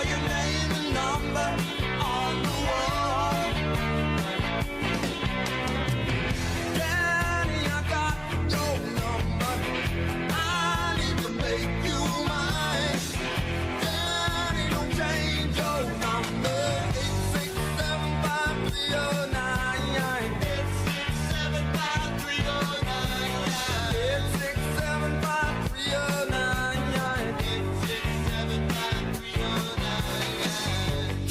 saw your name and number on the wall. Danny, I got your number. I need to make you mine. Danny, don't change your number. 8675309.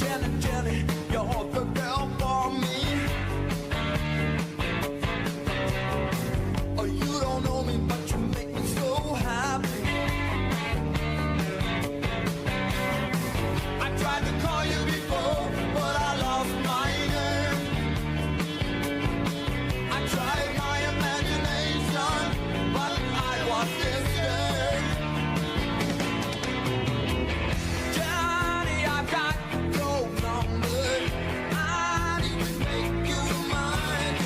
8675309. Jenny, you're the girl for me. Oh, you don't know me, but you make me so happy. I tried to call you before, but I lost my name. I tried my imagination, but I was mistaken. Johnny, I've got your number. I need to make you mine.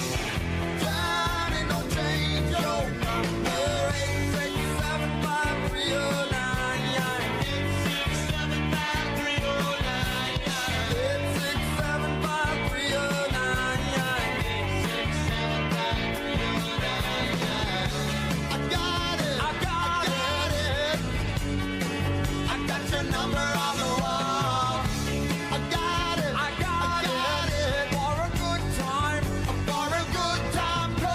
Johnny, don't change your number. 8675309. 8675309. I got it. I got your number on the wall. I got it. For a good time call.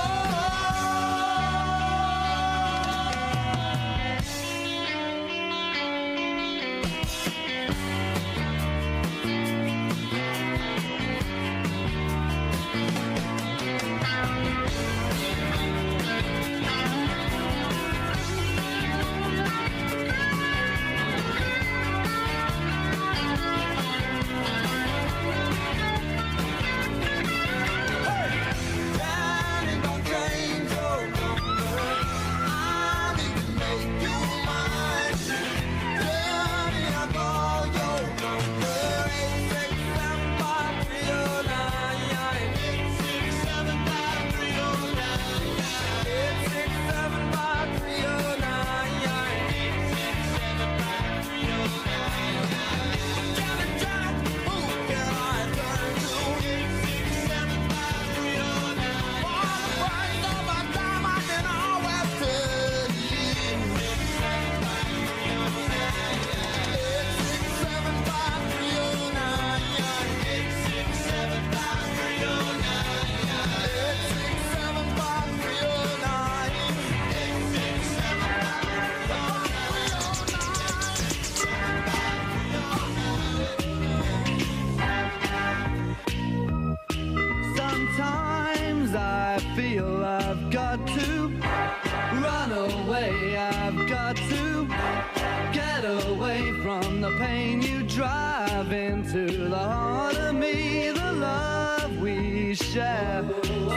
Danny, don't change your number. I need to make you mine. Danny, I call your number. 8675309. 8675309. Janet, who can I turn to? 8675309. For the price of my time, I can always tell you. 8675309. Sometimes I feel I've got to run away. I've got to get away from the pain you drive into the heart of me. The love we share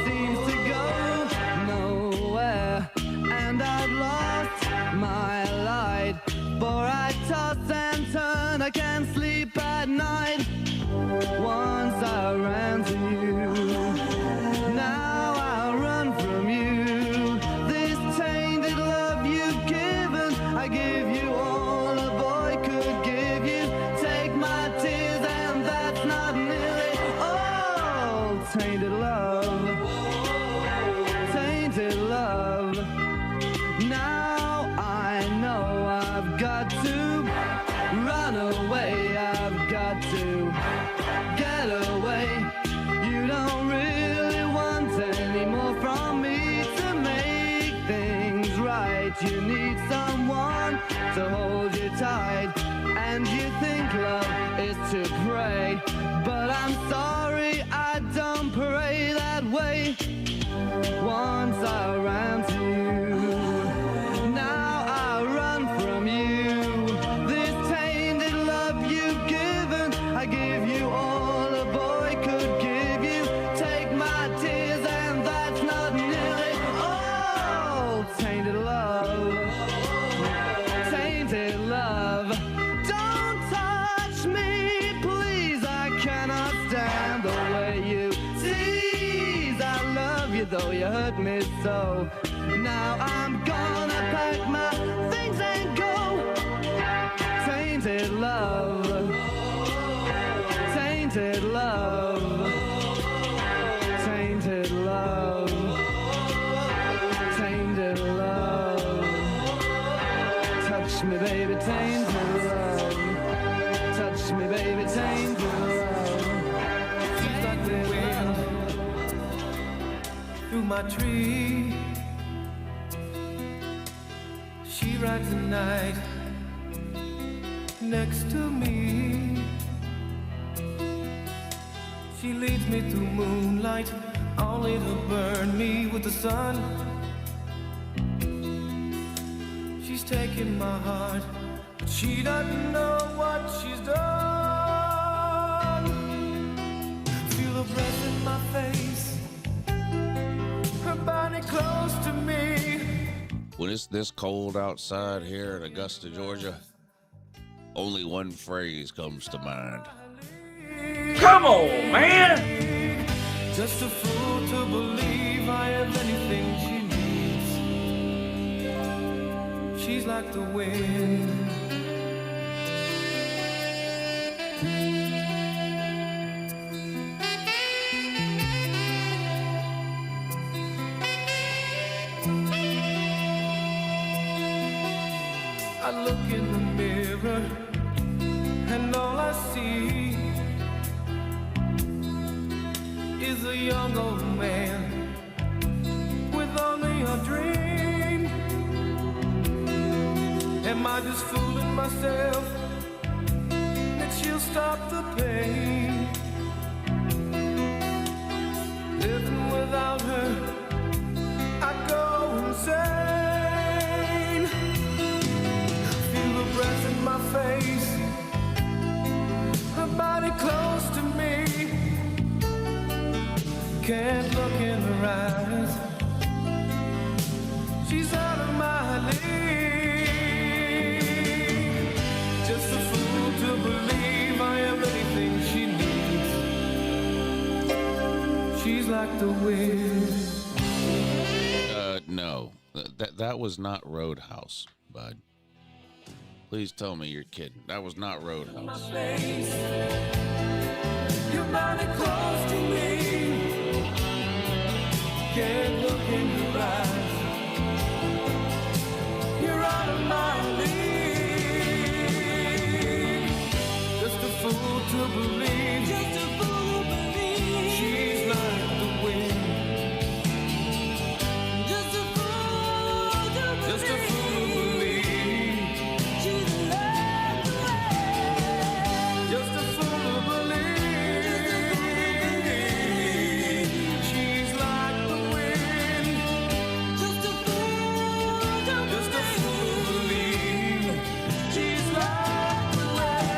seems to go nowhere, and I've lost my light. For I toss and turn, I can't sleep at night. Once I ran to you, now I run from you. This tainted love you've given, I give you all a boy could give you. Take my tears and that's not nearly all. Tainted love, tainted love. Now I know I've got to run away. I've got to get away. You don't really want any more from me to make things right. You need someone to hold you tight, and you think love is to pray, but I'm sorry, I don't pray that way. Once I ran to you, now I run from you. This tainted love you've given, I give you all a boy could give you. Take my tears and that's not nearly all. Tainted love, tainted love. Don't touch me, please, I cannot stand the way you tease. I love you though you hurt me so. Now I'm gonna pack my things and go. Tainted love. tainted love, tainted love, tainted love. Touch me, baby, tainted love. Touch me, baby, tainted love. She's like the wind through my tree. She rides the night next to me. She leads me through moonlight, only to burn me with the sun. She's taking my heart, but she doesn't know what she's done. Feel her breath in my face, her body close to me. When it's this cold outside here in Augusta, Georgia, only one phrase comes to mind. Come on, man! Just a fool to believe I have anything she needs. She's like the wind. I look in the mirror and all I see is a young old man with only a dream. Am I just fooling myself that she'll stop the pain? Living without her, I go insane. Feel the breath in my face, her body close to me. Can't look in her eyes, she's out of my league. Just a fool to believe I have anything she needs. She's like the wind. No, that was not Roadhouse, bud. Please tell me you're kidding. That was not Roadhouse. Your body close to me. Can't look in your eyes. You're out of my league. Just a fool to believe. Just a fool to believe. She's like the wind. Just a fool to believe. Just a fool to believe. She's like the wind. Just a fool to believe. She's like the wind. Just a fool to believe. She's like the wind.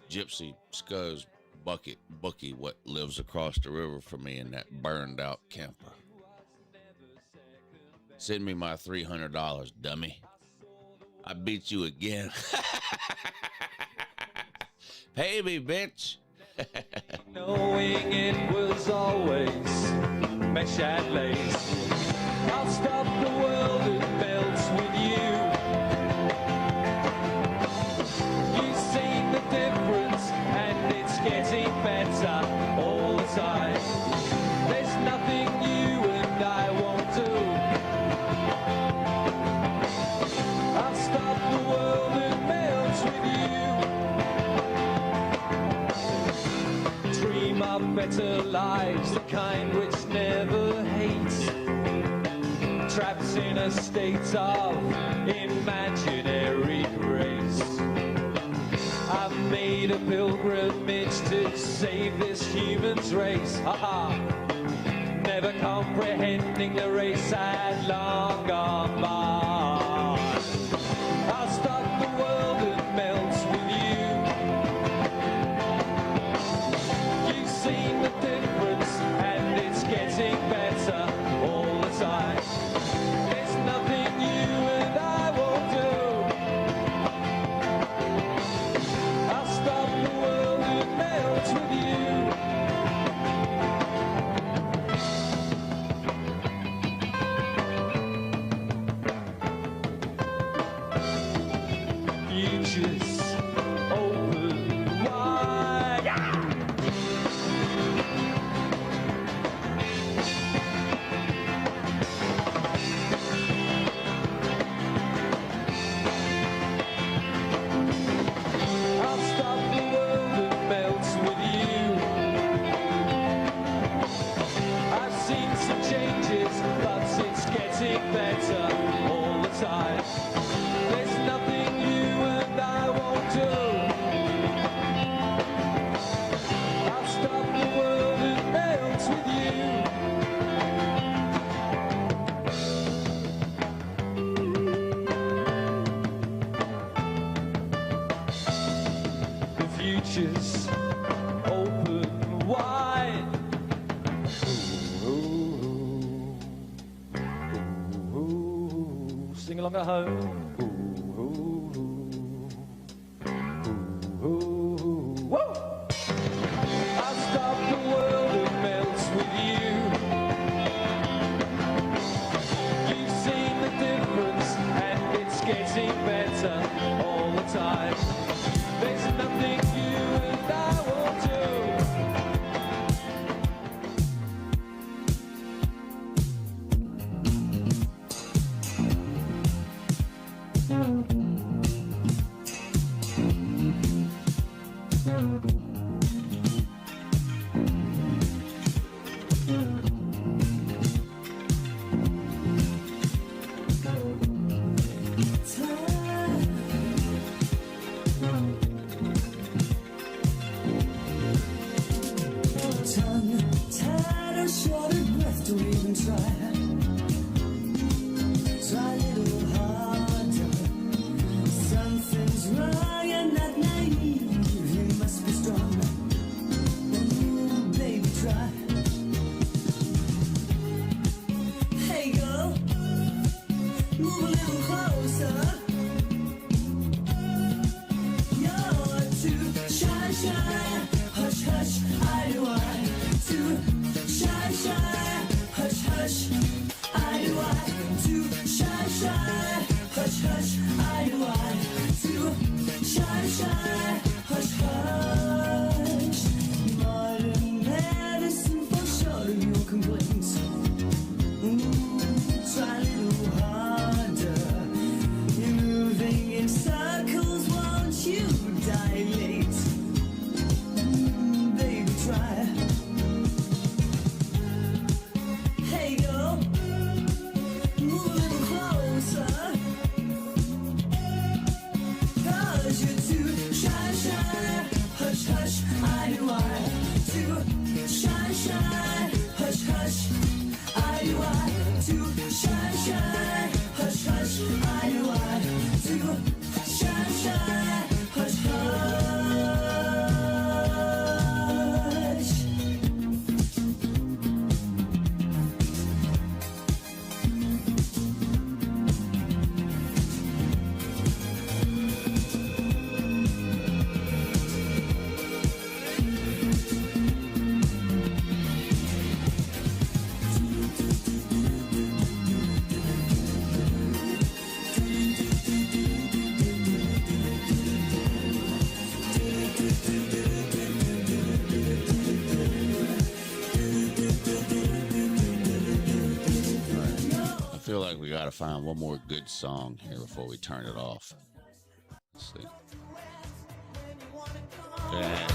Gypsy Scuzz Bookie, what lives across the river from me in that burned out camper. Send me my $300, dummy. I beat you again. Pay me, bitch. Knowing it was always mesh and lace. I'll stop the world that melts with you. You've seen the difference and it's getting better all the time. There's nothing you and I won't do. I'll stop the world that melts with you. Dream up better lives, the kind which never hates. Trapped in a state of imaginary grace. I've made a pilgrimage to save this human's race. Haha, never comprehending the race had long gone by. I'll stop the world that melts with you. You've seen the difference and it's getting better all the time. There's nothing you and I won't do. I'll stop the world that melts with you. Futures open wide. I'll stop the world that melts with you. I've seen some changes, but it's getting better all the time. There's nothing you and I won't do. I'll stop the world that melts with you. The future's open wide. Ooh, sing along at home. Woo! I'll stop the world that melts with you. You've seen the difference and it's getting better all the time. There's nothing you and I won't do. Tongue tied or short of breath, don't even try. Try a little harder. Something's wrong, you're not naive. You must be strong. Ooh, baby, try. Hey, girl, move a little closer. You're too shy, shy. Hush, hush, I do I. Too shy, shy. Hush, hush, I do I. Too shy, shy. Hush, hush, I do I. Too shy, shy. Hush, hush. Modern medicine for sure of your complaints. Try a little harder. You're moving in circles, won't you dilate? Baby, try. Hey, girl, move a little closer. 'Cause you're too shy, shy. Hush, hush, I do I. Too shy, shy. Hush, hush, I do I. Too shy, shy. Hush, hush, I do I. Too shy, shy. Hush, hush. think we got to find one more good song here before we turn it off. Let's see. Yeah.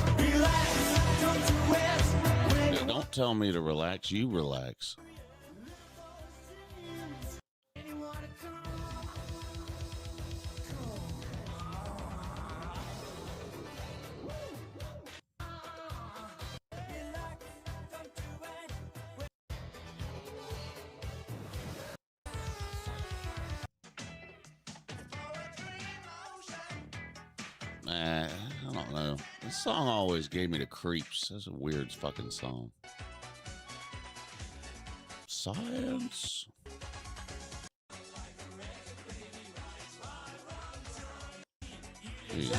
Yeah, don't tell me to relax. You relax. I don't know. This song always gave me the creeps. That's a weird fucking song. Science. Yeah.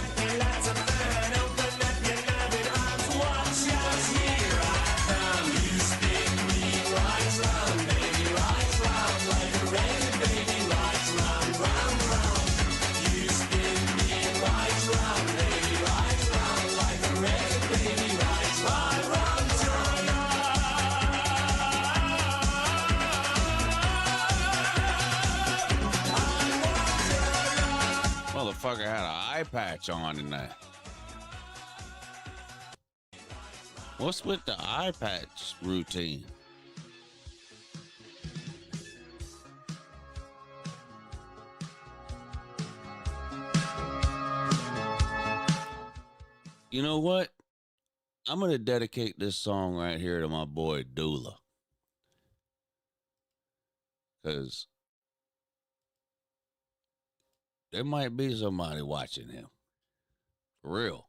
Motherfucker had an eye patch on in that. What's with the eye patch routine? You know what? I'm going to dedicate this song right here to my boy Dula. Because there might be somebody watching him. For real.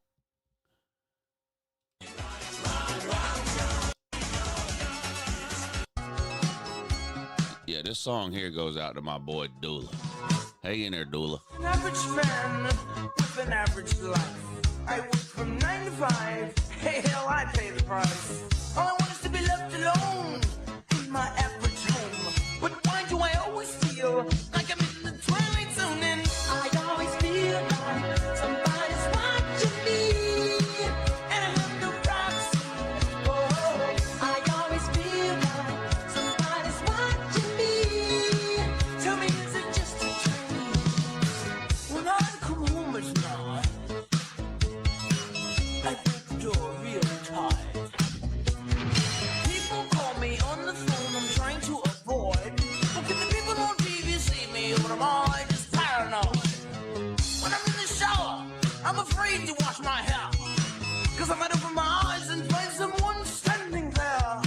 Yeah, this song here goes out to my boy Dula. Hang in there, Dula. An average man with an average life. I work from 9 to 5. Hey, hell, I pay the price. All I want is to be left alone in my average home. But why do I always feel like I'm in the twilight zone? And I always feel like somebody's watching me, and I have no privacy. Oh, I always feel like somebody's watching me. Tell me, is it just a dream? When I come home at night, I break the door real tight. People call me on the phone, I'm trying to avoid. But can the people on TV see me, or am I just paranoid? When I'm in the shower, I'm afraid to wash my hair, 'cause I might open my eyes and find someone standing there.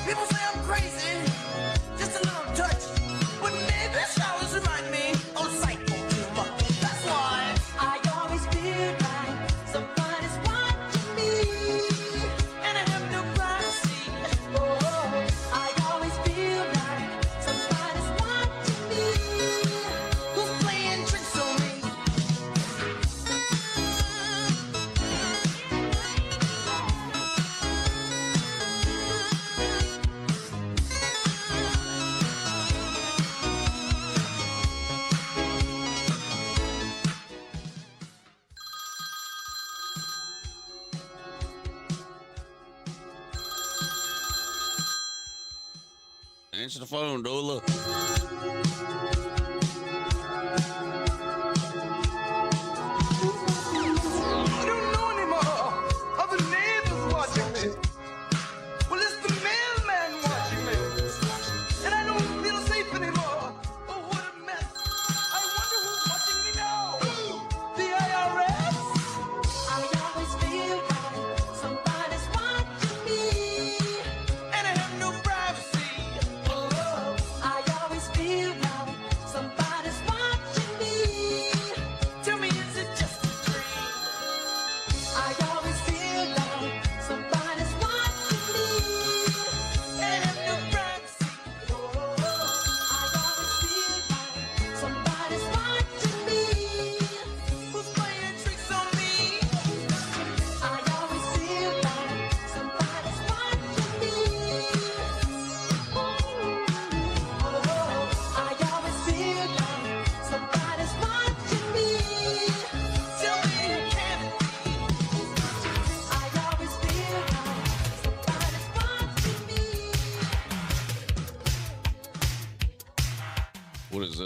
People say I'm crazy, just a little touch, but maybe showers remind me of psycho too much. That's why I always feel like somebody's watching me, and I have no privacy. Oh, I always feel like somebody's watching me, who's playing tricks on me. Answer the phone, Dula. I don't know anymore. Other neighbors watching me. Well, it's the mailman watching me. And I don't feel safe anymore. Oh, what a mess. I wonder who's watching me now. The IRS? I always feel like somebody's watching me, and I have no privacy. Oh, I always feel like somebody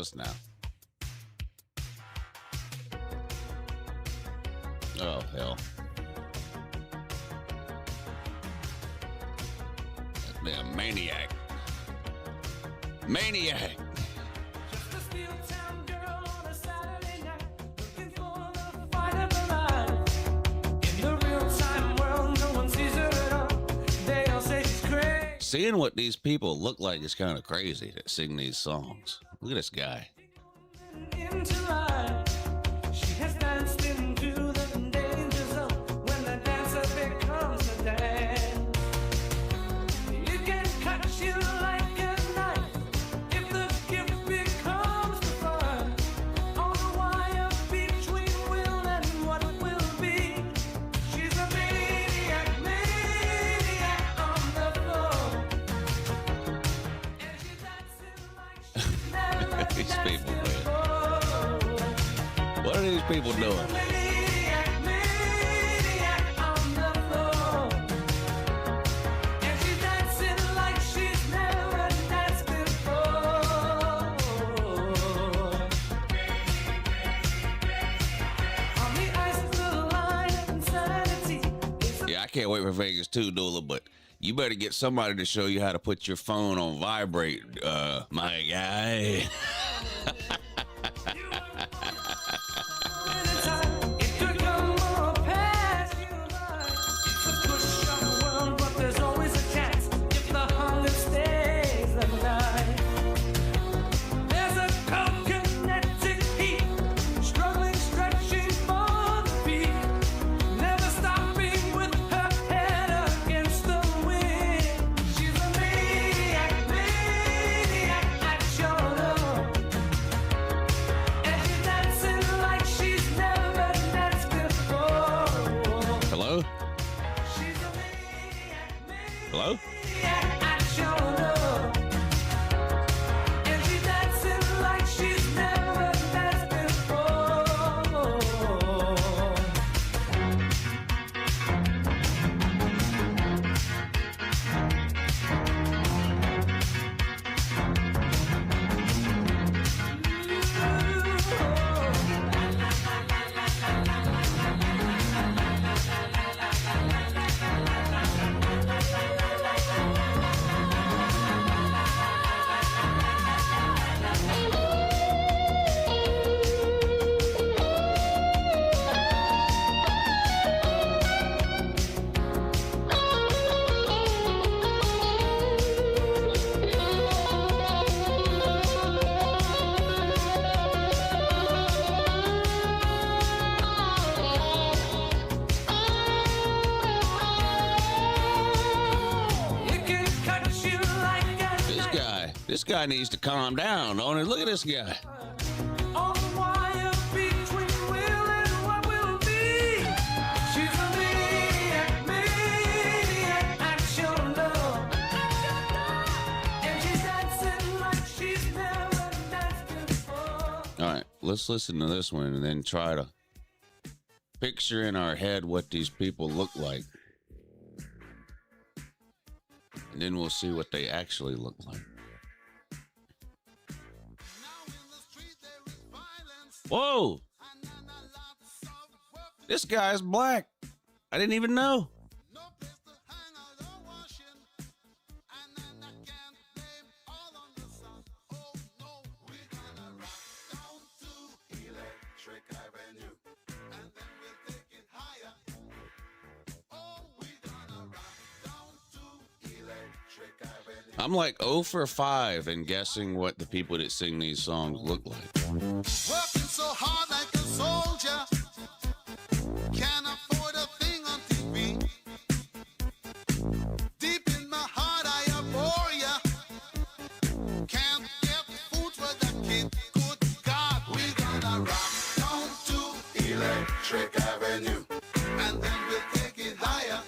this now? Oh, hell. That damn maniac. Maniac. Just a steel town girl on a Saturday night, looking for the fight of her life. In the real time world, no one sees her at all. They all say she's crazy. Seeing what these people look like is kind of crazy that sing these songs. Look at this guy. Into life, she has danced into the danger zone. When the dancer becomes the dance, you can cut you like a knife if the gift becomes the fun. On the wire between will and what will be. She's a maniac, maniac on the floor. And she's dancing like she's never These danced people, man. before. What are these people doing? Maniac, maniac on the floor. And she's dancing like she's never danced before. On the ice of the line of insanity. Yeah, I can't wait for Vegas too, Dula, but you better get somebody to show you how to put your phone on vibrate, my guy. It could come or pass you by. It's a push on the world, but there's always a chance if the hunger stays the night. There's a cold kinetic heat, struggling, stretching for the beat, never stopping with her head against the wind. She's a maniac, maniac at your door. And she's dancing like she's never danced before. Hello? She's a maniac, Hello? maniac at your door. And she's dancing like she's never danced before. It can cut you like a knife. This guy needs to calm down, don't he? Look at this guy. On the wire between will and what will be. She's a maniac, maniac at your door. And she's dancing like she's never danced before. All right, let's listen to this one and then try to picture in our head what these people look like. And then we'll see what they actually look like. Whoa! This guy's black. I didn't even know. I'm like 0 for 5 in guessing what the people that sing these songs look like. Working so hard like a soldier, can't afford a thing on TV. Deep in my heart I abhor ya. Can't get food for the kid. Good God, we gonna rock down to Electric Avenue, and then we'll take it higher.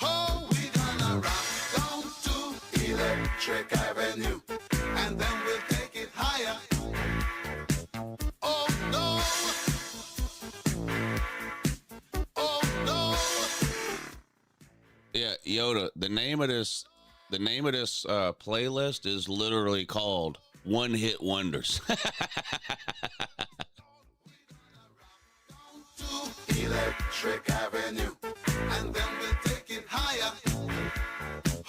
Oh, we gonna rock down to Electric Avenue, and then we'll take it higher. Oh no! Oh no! Yeah, Yoda, the name of this playlist is literally called one-hit wonders. To Electric Avenue, and then we'll take it higher.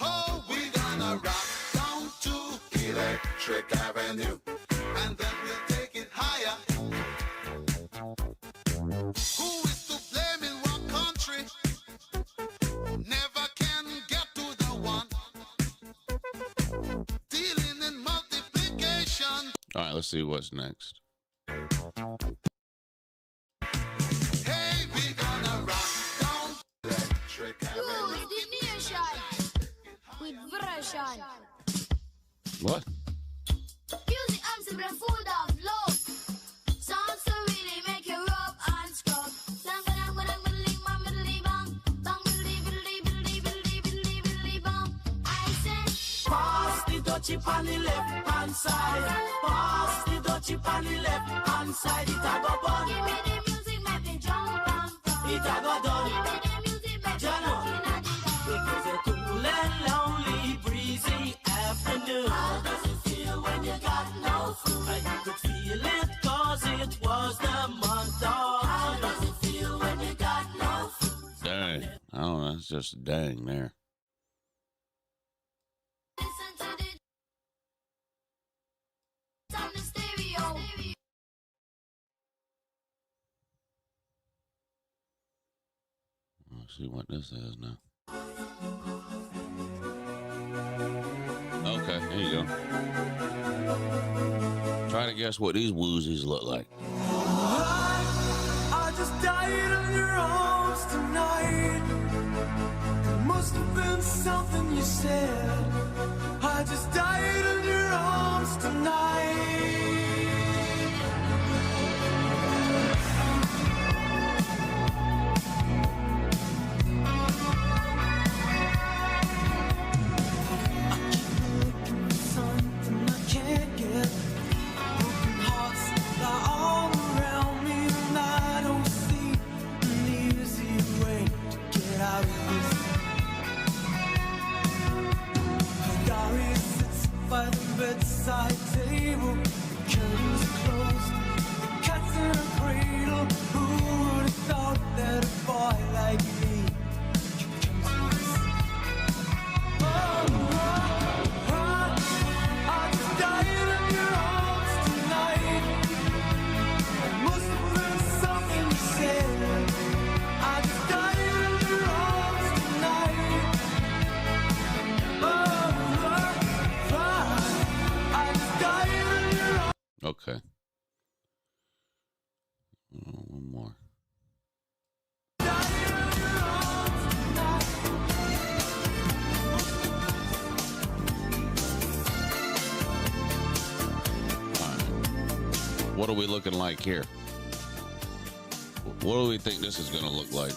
Oh, we're gonna rock down to Electric Avenue, and then we'll take it higher. Who is to blame in one country? Never can get to the one. Dealing in multiplication. All right, let's see what's next. Hey, we gonna rock down Electric Avenue. With version. What? Music I'm simple and full of love. Sounds so really make you rub and scrub. I said, Pass the dutchie on the left hand side. Pass the dutchie on the left hand side. It a go bun. give me the music, make me jump and pump. It a go done. Give me the music, make me Jano. looking at the It was a cool and lonely, breezy afternoon. How does it feel when you got no food? And you could feel it cause it was the month of. How does it feel when you got no food? Dang. I don't know. It's just dang there. listen to the on the stereo. Let's see what this is now. Okay, there you go. Try to guess what these woozies look like. I just died in your arms tonight. It must have been something you said. I just died in your arms tonight. Something I can't get. Broken hearts lie all around me, and I don't see an easy way to get out of this. Gary sits by the bedside table, the curtains are closed, the cat's in a cradle. Who would have thought that a boy like me could come to this? I just died in your arms tonight. It must have been something you said. I just died in your arms tonight. I just died in your arms. Okay. One more. What are we looking like here? What do we think this is going to look like?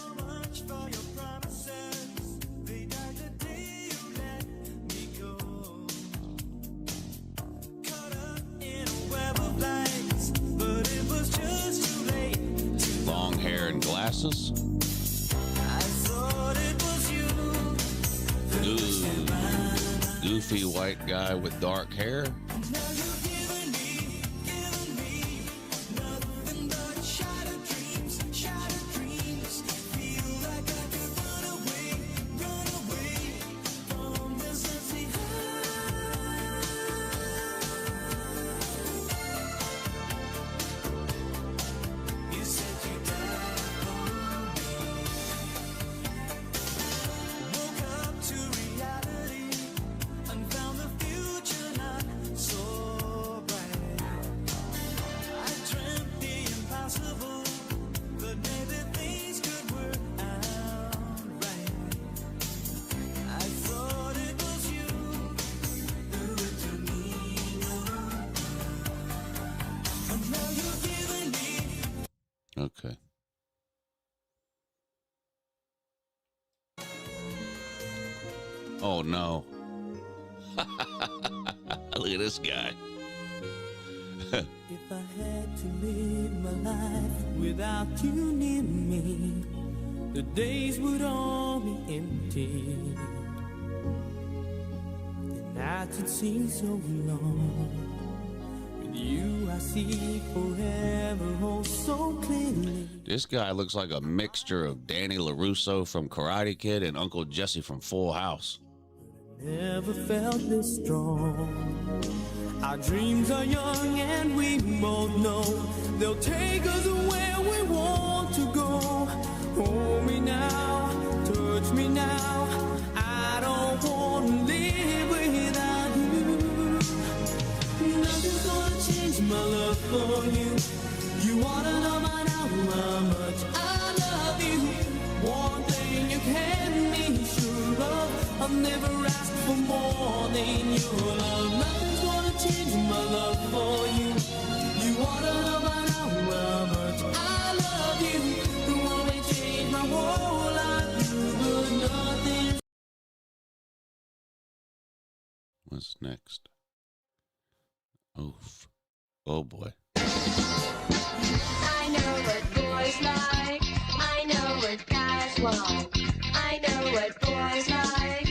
Long hair and glasses? Ooh. Goofy white guy with dark hair? Okay. Oh no. Look at this guy. If I had to live my life without you near me, the days would all be empty. The nights would seem so long. You I see forever, oh so clearly. This guy looks like a mixture of Danny LaRusso from Karate Kid and Uncle Jesse from Full House. Never felt this strong. Our dreams are young and we both know they'll take us where we want to go. Hold me now, touch me now. I don't want to live without you. Nothing's gonna change my love for you. You wanna know by now how much I love you. One thing you can be sure of, I'll never ask for more than your love. Nothing's gonna change my love for you. You wanna know by now how much I love you. You wanna change my whole life, but nothing. What's next? Oof. Oh boy. I know what boys like. I know what guys want. I know what boys like.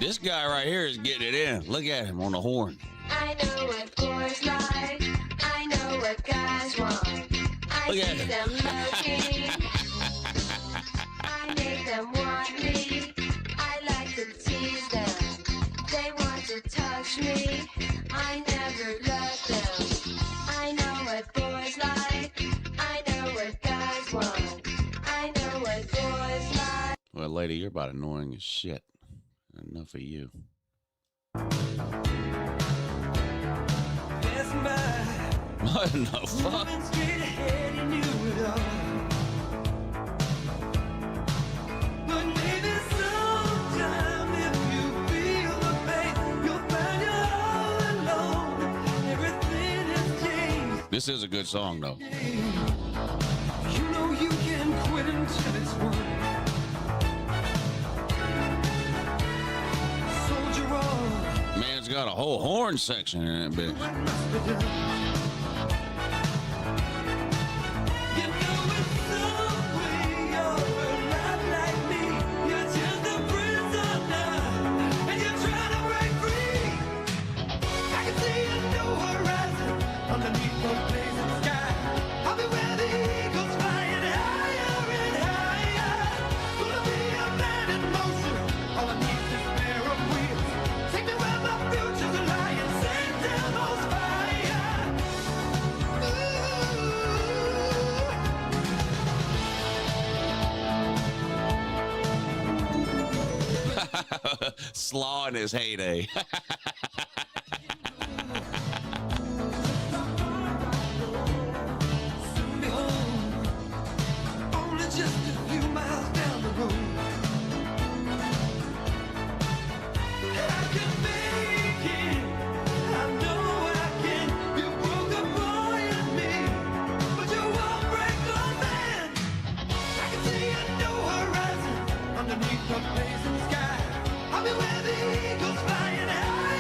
This guy right here is getting it in. Look at him on the horn. I know what boys like. I know what guys want. I Look at see him. them looking. I make them want me. I like to tease them. They want to touch me. I never let them. I know what boys like. I know what guys want. I know what boys like. Well, lady, you're about annoying as shit. Enough of you. What in the fuck? This is a good song, though. You know you can quit until it's won. Soldier on. Man's got a whole horn section in that bitch. What must be done? You know it's some way you're alive like me. You're just a prisoner, and you're trying to break free. I can see a new horizon underneath the blazing sky. I'll be where the eagles flying higher and higher. Gonna be a man in motion all underneath this pair of wheels. Take me where my future's lying, St. Elmo's fire. Slaw in his heyday. Soon be home, only just a few miles down the road. And I can make it, I know I can. You broke a boy in me, but you won't break a man. I can see a new horizon underneath the blazing sky. I'll be where the eagles flying high.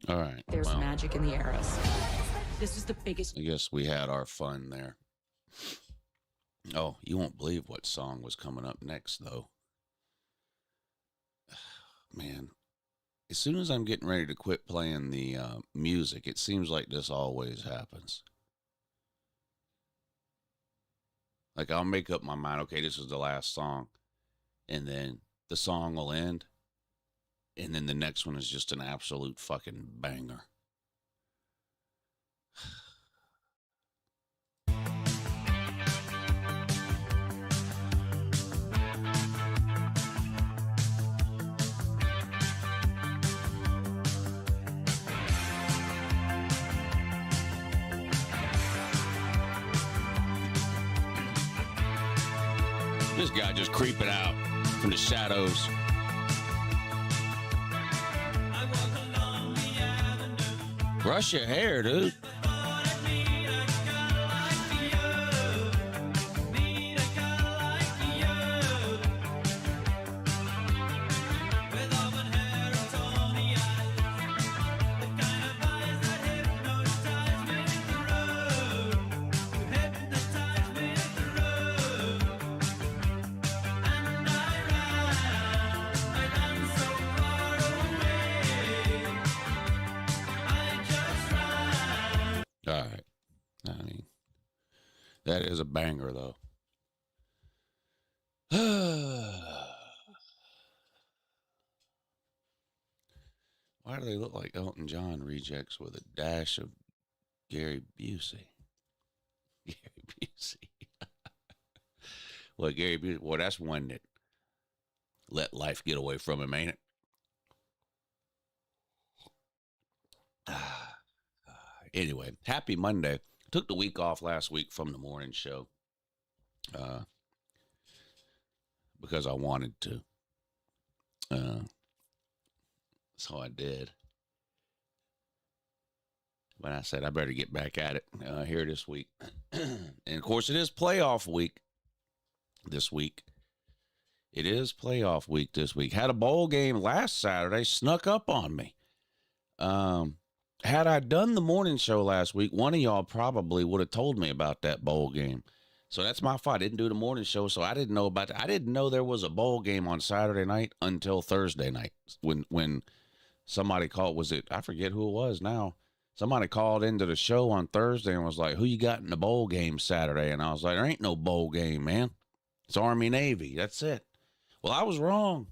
All right. There's well, magic in the arrows. This is the biggest. I guess we had our fun there. Oh, you won't believe what song was coming up next, though. Man, as soon as I'm getting ready to quit playing the music, it seems like this always happens. Like, I'll make up my mind, okay, this is the last song, and then the song will end, and then the next one is just an absolute fucking banger. This guy just creeping out from the shadows. Brush your hair, dude. All right. I mean, that is a banger, though. Why do they look like Elton John rejects with a dash of Gary Busey? Gary Busey. Well, Gary Busey, well, that's one that let life get away from him, ain't it? Anyway, happy Monday. Took the week off last week from the morning show because I wanted to. So I did. But I said I better get back at it here this week. And, of course, it is playoff week this week. It is playoff week this week. Had a bowl game last Saturday, snuck up on me. Had I done the morning show last week, one of y'all probably would have told me about that bowl game. So that's my fault. I didn't do the morning show, so I didn't know about that. I didn't know there was a bowl game on Saturday night until Thursday night when somebody called. Was it? I forget who it was now. Somebody called into the show on Thursday and was like, who you got in the bowl game Saturday? And I was like, there ain't no bowl game, man. It's Army-Navy. That's it. Well, I was wrong.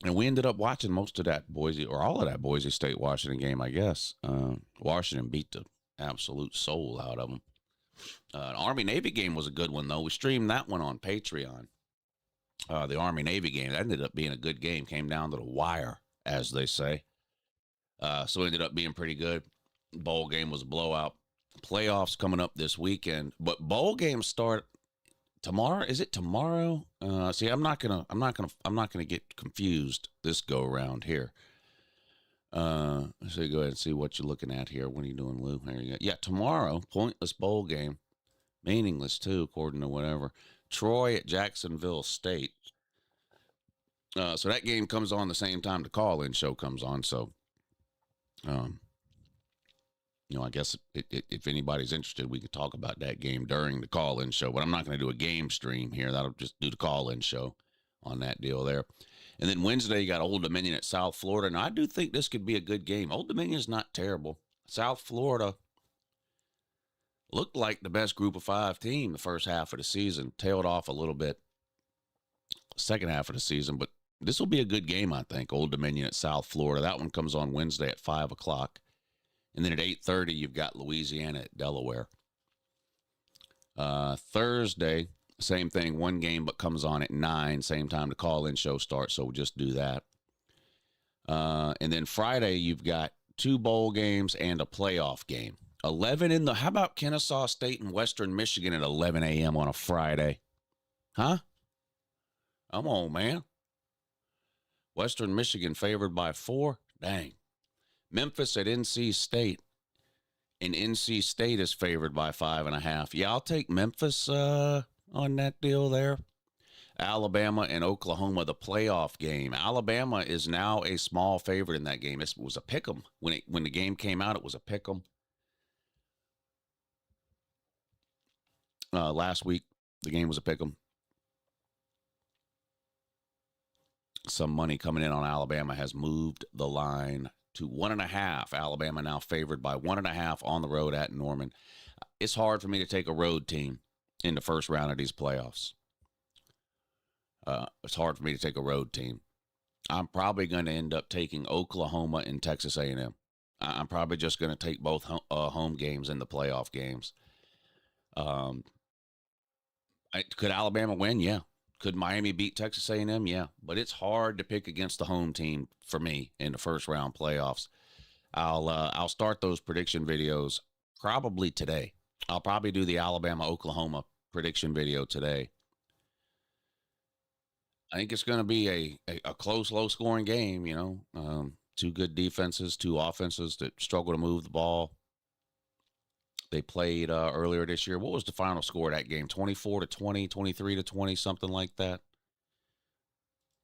And we ended up watching most of that Boise, or all of that Boise State-Washington game, I guess. Washington beat the absolute soul out of them. The Army-Navy game was a good one, though. We streamed that one on Patreon. The Army-Navy game, that ended up being a good game. Came down to the wire, as they say. So it ended up being pretty good. Bowl game was a blowout. Playoffs coming up this weekend. But bowl games start tomorrow. Is it tomorrow? See, I'm not gonna get confused this go around here. So go ahead and see what you're looking at here. What are you doing, Lou? There you go. Yeah, tomorrow, pointless bowl game, meaningless too, according to whatever. Troy at Jacksonville State. So that game comes on the same time the call-in show comes on. So, I guess if anybody's interested, we could talk about that game during the call-in show. But I'm not going to do a game stream here. That'll just do the call-in show on that deal there. And then Wednesday, you got Old Dominion at South Florida. Now, I do think this could be a good game. Old Dominion's not terrible. South Florida looked like the best group of 5 team the first half of the season. Tailed off a little bit second half of the season. But this will be a good game, I think. Old Dominion at South Florida. That one comes on Wednesday at 5 o'clock. And then at 8:30, you've got Louisiana at Delaware. Thursday, same thing, one game, but comes on at 9, same time the call-in show starts, so we'll just do that. And then Friday, you've got 2 bowl games and a playoff game. 11 in the, how about Kennesaw State and Western Michigan at 11 a.m. on a Friday? Huh? Come on, man. Western Michigan favored by 4? Dang. Memphis at NC State, and NC State is favored by 5.5. Yeah, I'll take Memphis on that deal there. Alabama and Oklahoma, the playoff game. Alabama is now a small favorite in that game. It was a pick 'em when the game came out. It was a pick 'em. Last week, the game was a pick 'em. Some money coming in on Alabama has moved the line to 1.5. Alabama now favored by 1.5 on the road at Norman. It's hard for me to take a road team in the first round of these playoffs. It's hard for me to take a road team. I'm probably going to end up taking Oklahoma and Texas A&M. I'm probably just going to take both home games in the playoff games. Could Alabama win? Yeah. Could Miami beat Texas A&M? Yeah. But it's hard to pick against the home team for me in the first round playoffs. I'll start those prediction videos probably today. I'll probably do the Alabama-Oklahoma prediction video today. I think it's going to be a close, low-scoring game, you know. Two good defenses, two offenses that struggle to move the ball. They played earlier this year. What was the final score of that game? 24-20, 23-20, something like that?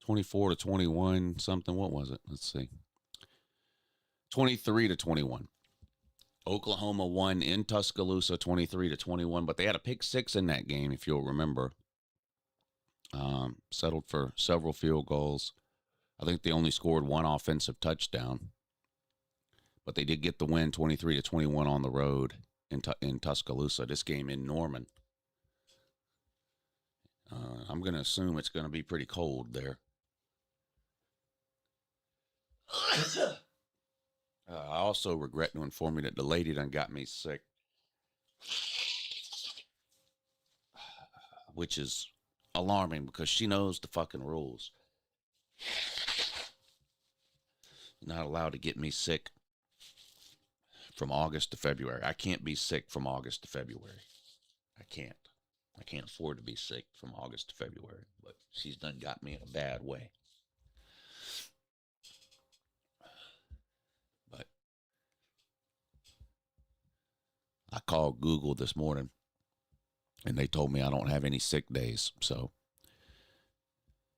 24-21, something. What was it? Let's see. 23-21. Oklahoma won in Tuscaloosa 23-21, but they had a pick six in that game, if you'll remember. Settled for several field goals. I think they only scored one offensive touchdown, but they did get the win 23-21 on the road in Tuscaloosa. This game in Norman. I'm going to assume it's going to be pretty cold there. I also regret to inform you that the lady done got me sick, which is alarming because she knows the fucking rules. Not allowed to get me sick from August to February. I can't be sick from August to February. I can't. I can't afford to be sick from August to February, but she's done got me in a bad way. But I called Google this morning, and they told me I don't have any sick days, so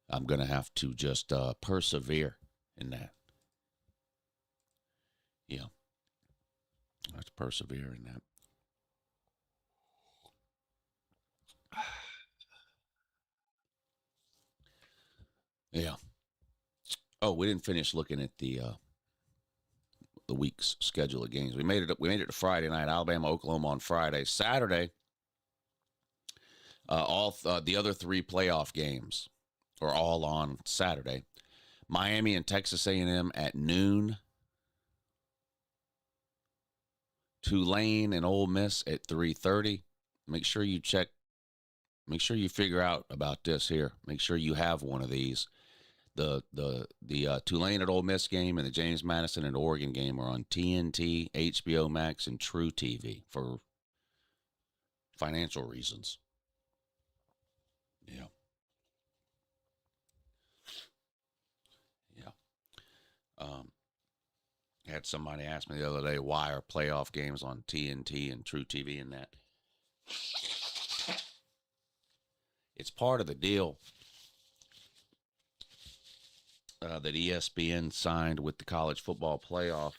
I'm going to have to just persevere in that. Yeah. Let's persevere in that. Yeah. Oh, we didn't finish looking at the week's schedule of games. We made it to Friday night. Alabama, Oklahoma on Friday. Saturday, the other three playoff games are all on Saturday. Miami and Texas A&M at noon. Tulane and Ole Miss at 3:30. Make sure you check. Make sure you figure out about this here. Make sure you have one of these. The Tulane at Ole Miss game and the James Madison and Oregon game are on TNT, HBO Max, and True TV for financial reasons. Yeah. Yeah. Had somebody ask me the other day, why are playoff games on TNT and True TV and that? It's part of the deal that ESPN signed with the college football playoff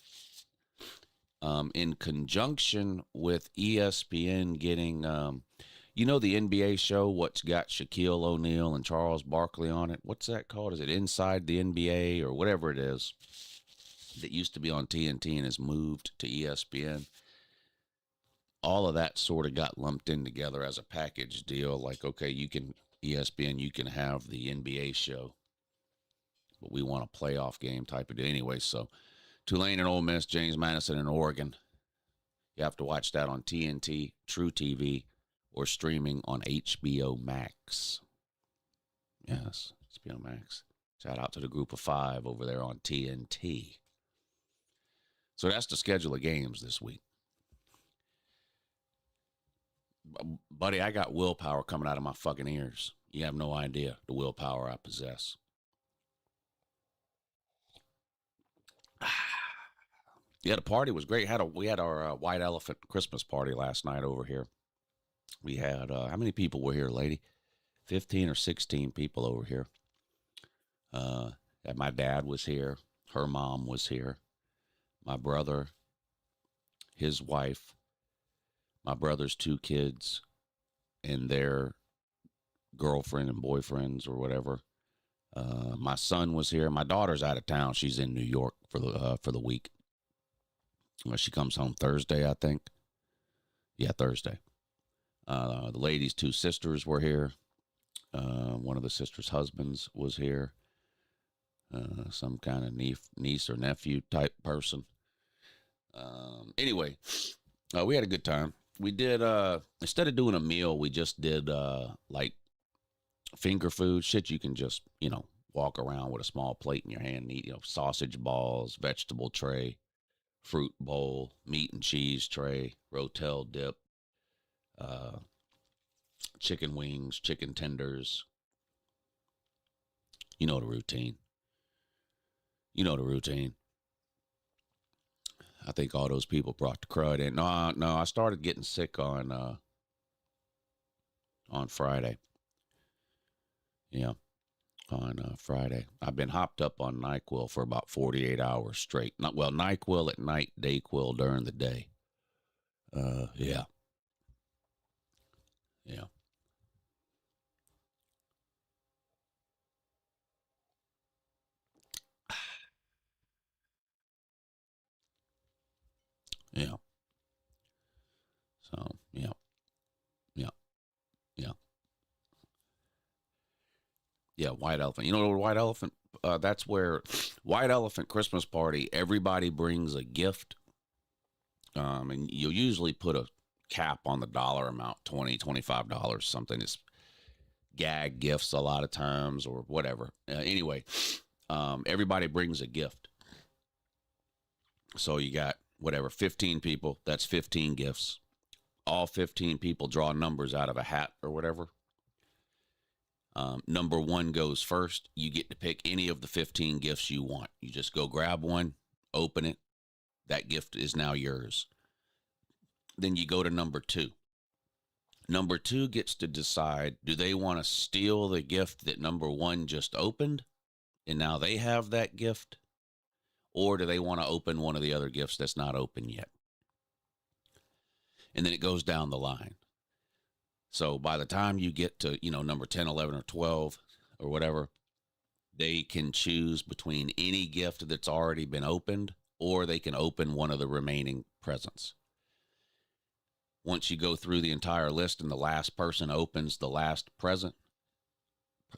in conjunction with ESPN getting, the NBA show, what's got Shaquille O'Neal and Charles Barkley on it? What's that called? Is it Inside the NBA or whatever it is? That used to be on TNT and has moved to ESPN. All of that sort of got lumped in together as a package deal. Like, okay, ESPN, you can have the NBA show, but we want a playoff game type of deal anyway. So Tulane and Ole Miss, James Madison and Oregon, you have to watch that on TNT, True TV, or streaming on HBO Max. Yes, HBO Max. Shout out to the group of 5 over there on TNT. So that's the schedule of games this week. Buddy, I got willpower coming out of my fucking ears. You have no idea the willpower I possess. Yeah, the party was great. We had our White Elephant Christmas party last night over here. We had, how many people were here, lady? 15 or 16 people over here. And my dad was here. Her mom was here. My brother, his wife, my brother's 2 kids, and their girlfriend and boyfriends or whatever. My son was here. My daughter's out of town. She's in New York for the week. She comes home Thursday, I think. Yeah, Thursday. The lady's 2 sisters were here. One of the sisters' husbands was here. Some kind of niece or nephew type person. Anyway, we had a good time. We did, instead of doing a meal, we just did like finger food, shit you can just, walk around with a small plate in your hand and eat, sausage balls, vegetable tray, fruit bowl, meat and cheese tray, rotel dip, chicken wings, chicken tenders. You know the routine. I think all those people brought the crud in. No, I started getting sick on Friday. Yeah, on Friday. I've been hopped up on NyQuil for about 48 hours straight. NyQuil at night, Dayquil during the day. Yeah. Yeah. Yeah. So, yeah. Yeah. Yeah. Yeah, White Elephant. You know what White Elephant? That's where White Elephant Christmas party, everybody brings a gift. And you'll usually put a cap on the dollar amount, $20, $25, something. It's gag gifts a lot of times or whatever. Anyway, everybody brings a gift. So you got whatever, 15 people. That's 15 gifts. All 15 people draw numbers out of a hat or whatever. Number 1 goes first. You get to pick any of the 15 gifts you want. You just go grab one, open it. That gift is now yours. Then you go to number 2. Number 2 gets to decide, do they want to steal the gift that number 1 just opened, and now they have that gift? Or do they want to open one of the other gifts that's not open yet? And then it goes down the line. So by the time you get to, number 10, 11, or 12, or whatever, they can choose between any gift that's already been opened, or they can open one of the remaining presents. Once you go through the entire list and the last person opens the last present,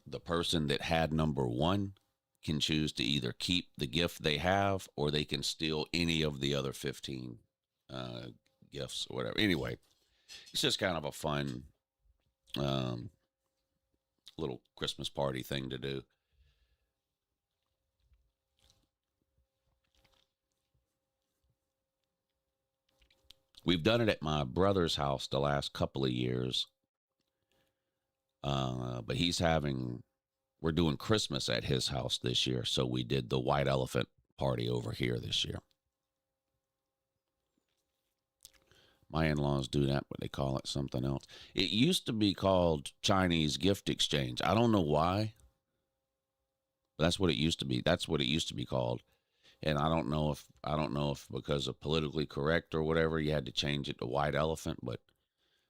the person that had number 1 can choose to either keep the gift they have, or they can steal any of the other 15 gifts or whatever. Anyway, it's just kind of a fun little Christmas party thing to do. We've done it at my brother's house the last couple of years. But we're doing Christmas at his house this year. So we did the White Elephant party over here this year. My in-laws do that, but they call it something else. It used to be called Chinese gift exchange. I don't know why, but that's what it used to be. That's what it used to be called. And I don't know if because of politically correct or whatever, you had to change it to White Elephant. But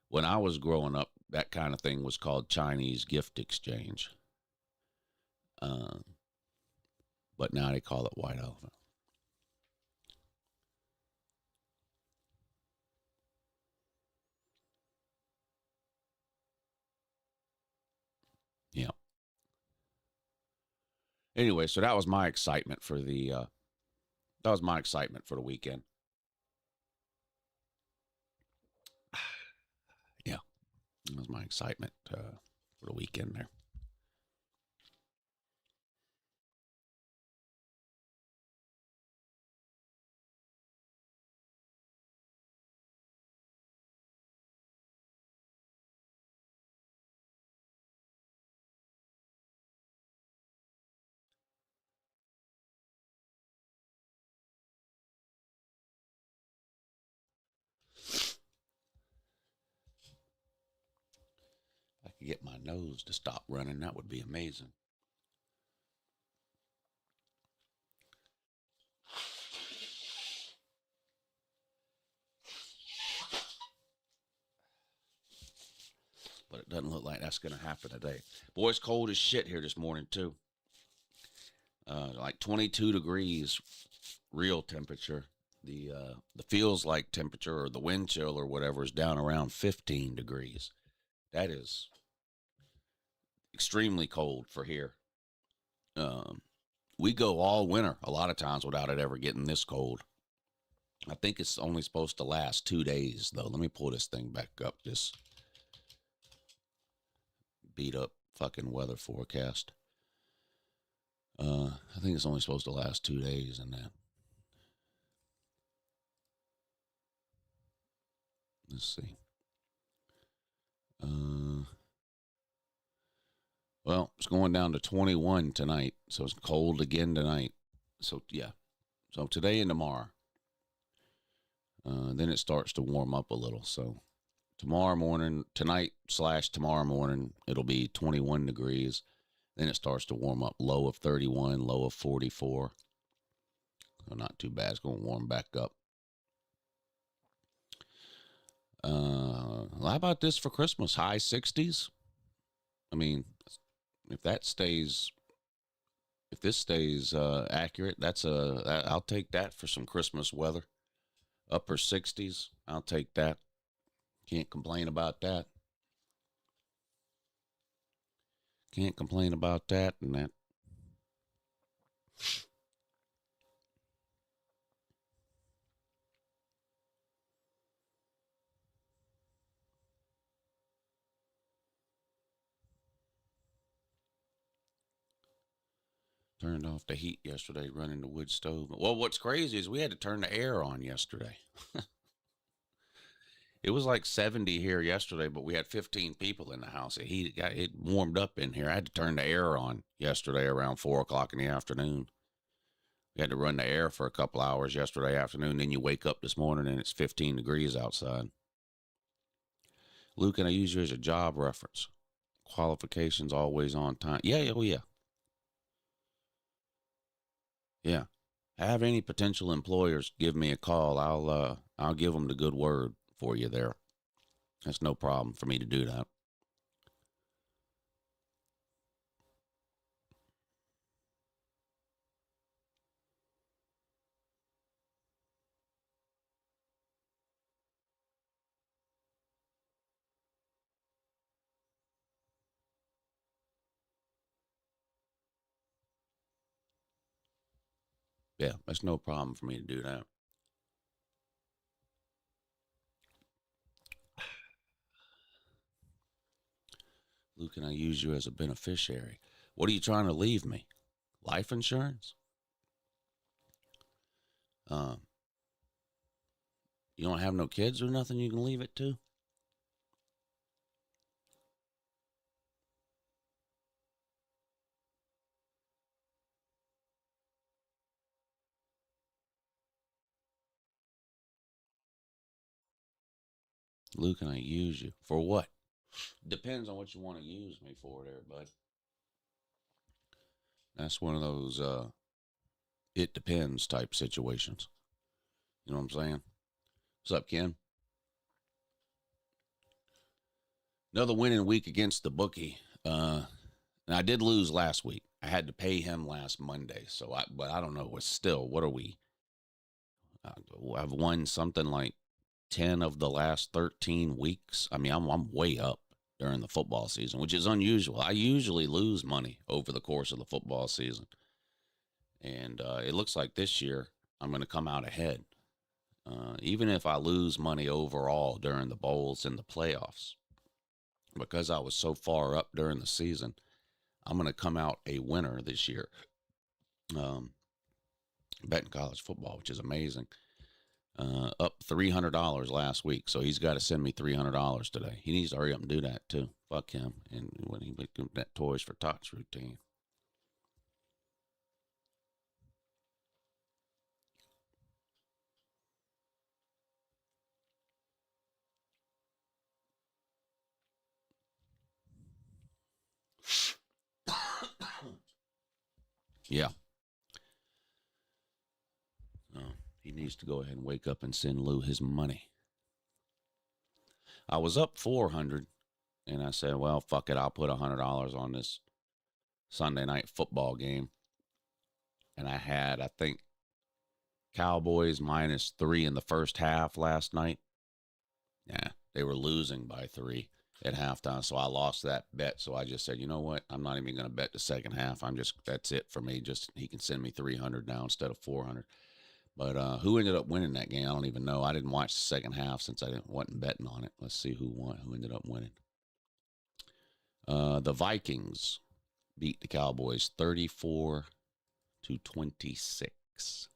when I was growing up, that kind of thing was called Chinese gift exchange. But now they call it White Elephant. Yeah. Anyway, so that was my excitement for the weekend. Yeah, that was my excitement for the weekend there. could get my nose to stop running, that would be amazing. But it doesn't look like that's going to happen today. Boy, it's cold as shit here this morning, too. Like 22 degrees real temperature. The feels like temperature or the wind chill or whatever is down around 15 degrees. That is extremely cold for here. We go all winter a lot of times without it ever getting this cold. I think it's only supposed to last 2 days, though. Let me pull this thing back up. This beat up fucking weather forecast. I think it's only supposed to last 2 days and that. Let's see. Well, it's going down to 21 tonight, so it's cold again tonight. So, yeah. So, today and tomorrow. Then it starts to warm up a little. So, tomorrow morning, tonight/tomorrow morning, it'll be 21 degrees. Then it starts to warm up. Low of 31, low of 44. So, not too bad. It's going to warm back up. How about this for Christmas? High 60s? I mean, if this stays accurate, I'll take that for some Christmas weather. Upper 60s, I'll take that. Can't complain about that. Can't complain about that and that. Turned off the heat yesterday running the wood stove. Well, what's crazy is we had to turn the air on yesterday. It was like 70 here yesterday, but we had 15 people in the house. It warmed up in here. I had to turn the air on yesterday around 4 o'clock in the afternoon. We had to run the air for a couple hours yesterday afternoon. Then you wake up this morning and it's 15 degrees outside. Luke, can I use you as a job reference? Qualifications always on time. Yeah, oh yeah. Yeah. Have any potential employers give me a call. I'll give them the good word for you there. That's no problem for me to do that. Yeah, that's no problem for me to do that. Luke, can I use you as a beneficiary? What are you trying to leave me? Life insurance? You don't have no kids or nothing you can leave it to? Luke, can I use you? For what? Depends on what you want to use me for there, bud. That's one of those it depends type situations. You know what I'm saying? What's up, Ken? Another winning week against the bookie. And I did lose last week. I had to pay him last Monday. But I don't know. What are we? I've won something like 10 of the last 13 weeks. I mean, I'm way up during the football season, which is unusual. I usually lose money over the course of the football season. And it looks like this year I'm going to come out ahead. Even if I lose money overall during the bowls and the playoffs, because I was so far up during the season, I'm going to come out a winner this year. Betting college football, which is amazing. Up $300 last week, so he's got to send me $300 today. He needs to hurry up and do that too. Fuck him. And when he that Toys for Tots routine. Yeah. He needs to go ahead and wake up and send Lou his money. I was up 400, and I said, well, fuck it. I'll put $100 on this Sunday night football game. And I had, I think, Cowboys -3 in the first half last night. Yeah, they were losing by 3 at halftime, so I lost that bet. So I just said, you know what? I'm not even going to bet the second half. That's it for me. Just he can send me 300 now instead of 400. But who ended up winning that game? I don't even know. I didn't watch the second half since wasn't betting on it. Let's see who won. Who ended up winning? The Vikings beat the Cowboys 34-26.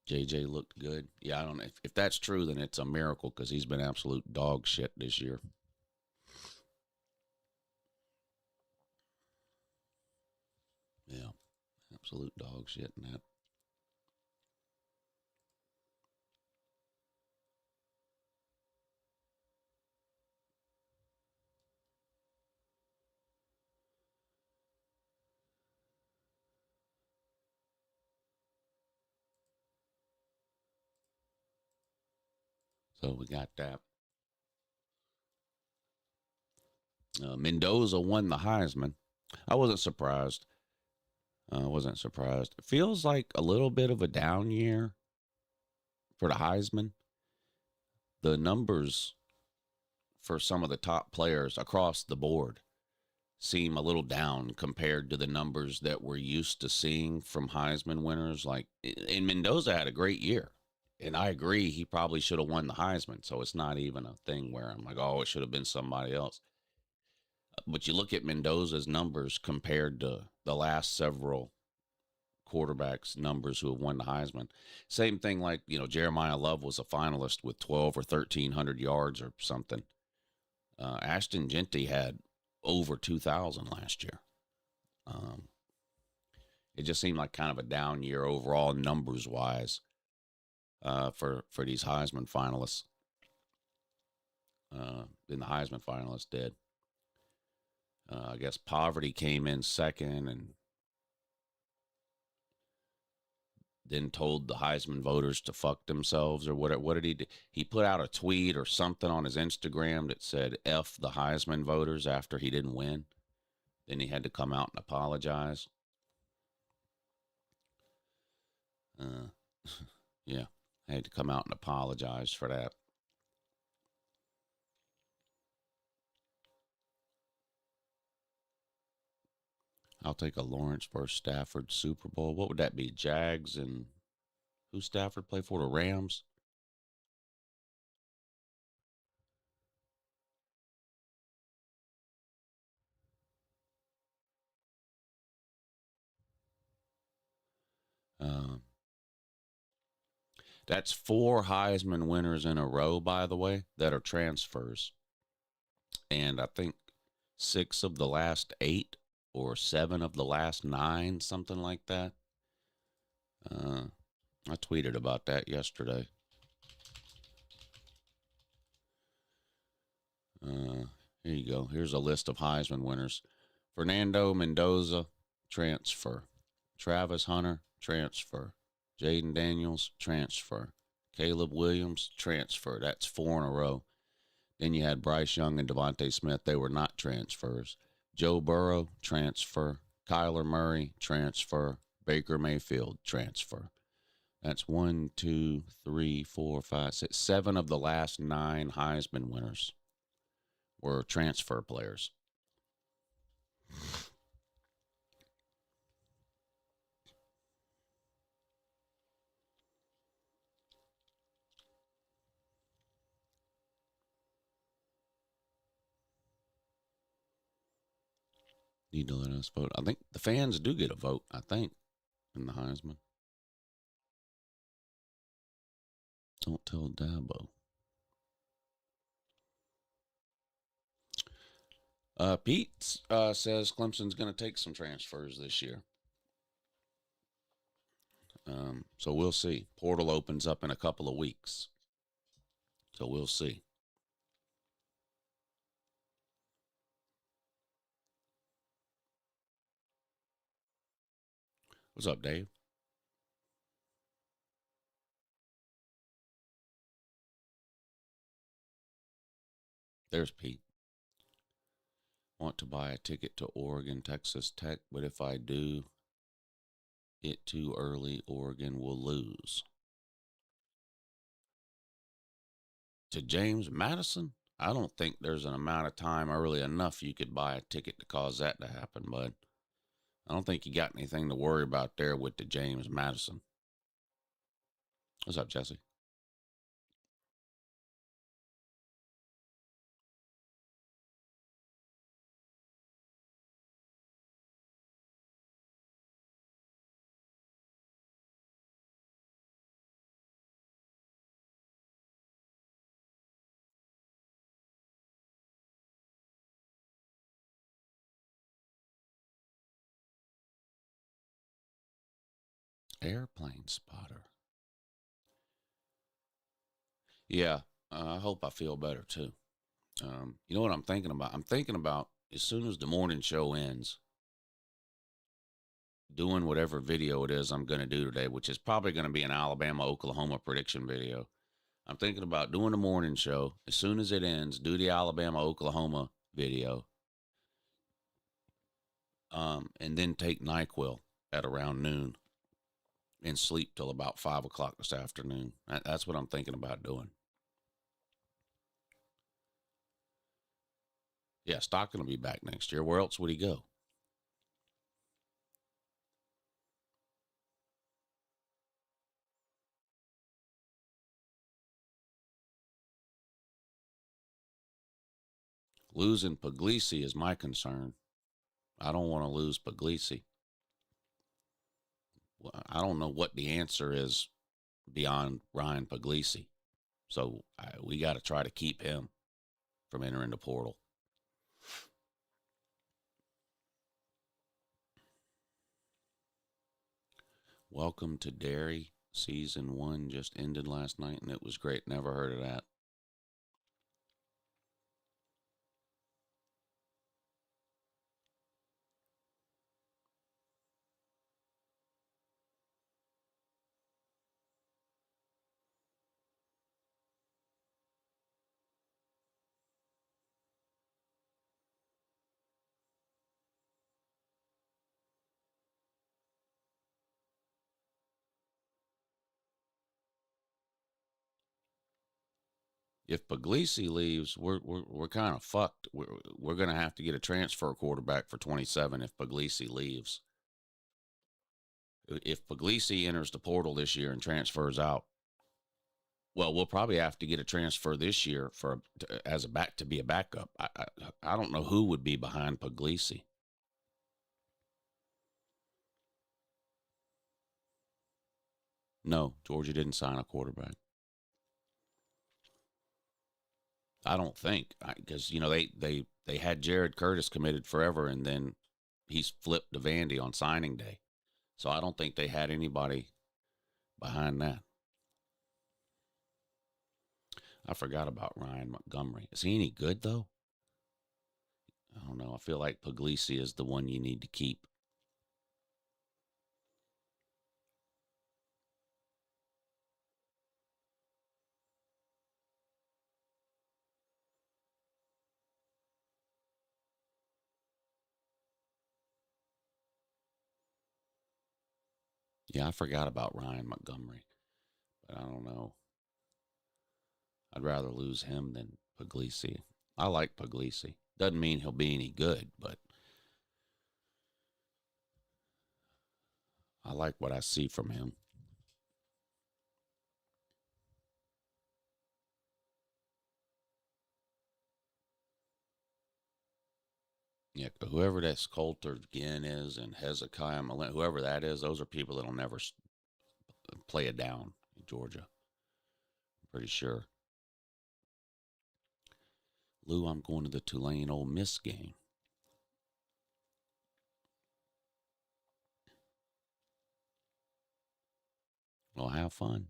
JJ looked good. Yeah, I don't know. If that's true, then it's a miracle because he's been absolute dog shit this year. Yeah, absolute dog shit in that. So we got that. Mendoza won the Heisman. I wasn't surprised. It feels like a little bit of a down year for the Heisman. The numbers for some of the top players across the board seem a little down compared to the numbers that we're used to seeing from Heisman winners. Like, and Mendoza had a great year. And I agree, he probably should have won the Heisman. So it's not even a thing where I'm like, oh, it should have been somebody else. But you look at Mendoza's numbers compared to the last several quarterbacks' numbers who have won the Heisman. Same thing like, Jeremiah Love was a finalist with 12 or 1,300 yards or something. Ashton Genty had over 2,000 last year. It just seemed like kind of a down year overall numbers-wise for these Heisman finalists. And the Heisman finalists did. I guess Poverty came in second and then told the Heisman voters to fuck themselves or whatever. What did he do? He put out a tweet or something on his Instagram that said F the Heisman voters after he didn't win. Then he had to come out and apologize. Yeah, I had to come out and apologize for that. I'll take a Lawrence versus Stafford Super Bowl. What would that be? Jags and who Stafford play for? The Rams? That's 4 Heisman winners in a row, by the way, that are transfers. And I think 6 of the last 8 or 7 of the last 9, something like that. I tweeted about that yesterday. Here you go. Here's a list of Heisman winners. Fernando Mendoza, transfer. Travis Hunter, transfer. Jaden Daniels, transfer. Caleb Williams, transfer. That's 4 in a row. Then you had Bryce Young and Devontae Smith. They were not transfers. Joe Burrow, transfer. Kyler Murray, transfer. Baker Mayfield, transfer. That's 1, 2, 3, 4, 5, 6, 7 of the last 9 Heisman winners were transfer players. Need to let us vote. I think the fans do get a vote, I think, in the Heisman. Don't tell Dabo. Pete says Clemson's going to take some transfers this year. So we'll see. Portal opens up in a couple of weeks. So we'll see. What's up, Dave? There's Pete. Want to buy a ticket to Oregon, Texas Tech, but if I do it too early, Oregon will lose. To James Madison? I don't think there's an amount of time early enough you could buy a ticket to cause that to happen, bud. I don't think you got anything to worry about there with the James Madison. What's up, Jesse? Airplane spotter. Yeah, I hope I feel better too. You know what I'm thinking about? I'm thinking about as soon as the morning show ends, doing whatever video it is I'm going to do today, which is probably going to be an Alabama Oklahoma prediction video. I'm thinking about doing the morning show. As soon as it ends, do the Alabama Oklahoma video, and then take NyQuil at around noon and sleep till about 5 o'clock this afternoon. That's what I'm thinking about doing. Yeah, Stockton will be back next year. Where else would he go? Losing Puglisi is my concern. I don't want to lose Puglisi. I don't know what the answer is beyond Ryan Puglisi. So we got to try to keep him from entering the portal. Welcome to Dairy. Season 1 just ended last night, and it was great. Never heard of that. If Puglisi leaves, we're kind of fucked. We're going to have to get a transfer quarterback for 27 if Puglisi leaves. If Puglisi enters the portal this year and transfers out, well, we'll probably have to get a transfer this year to be a backup. I don't know who would be behind Puglisi. No, Georgia didn't sign a quarterback. I don't think, because they had Jared Curtis committed forever, and then he's flipped to Vandy on signing day. So I don't think they had anybody behind that. I forgot about Ryan Montgomery. Is he any good though? I don't know. I feel like Puglisi is the one you need to keep. Yeah, I forgot about Ryan Montgomery, but I don't know. I'd rather lose him than Puglisi. I like Puglisi. Doesn't mean he'll be any good, but I like what I see from him. Yeah, whoever that Coulter Ginn is and Hezekiah Malin, whoever that is, those are people that'll never play it down in Georgia. I'm pretty sure. Lou, I'm going to the Tulane Ole Miss game. Well, have fun.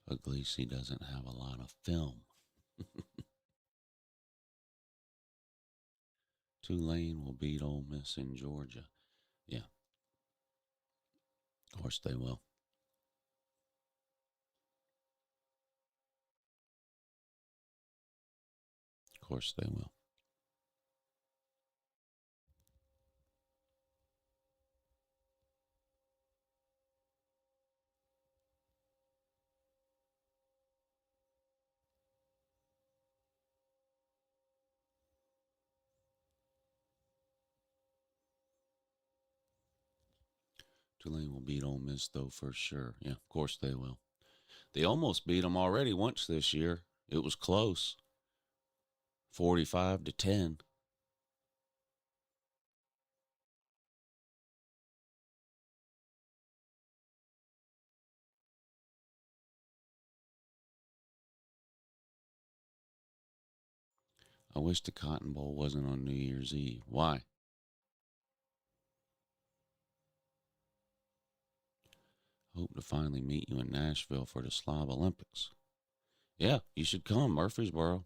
Puglisi doesn't have a lot of film. Tulane will beat Ole Miss in Georgia. Yeah, of course they will. Of course they will. Tulane will beat Ole Miss, though, for sure. Yeah, of course they will. They almost beat them already once this year. It was close, 45-10. I wish the Cotton Bowl wasn't on New Year's Eve. Why? Hope to finally meet you in Nashville for the Slob Olympics. Yeah, you should come, Murfreesboro.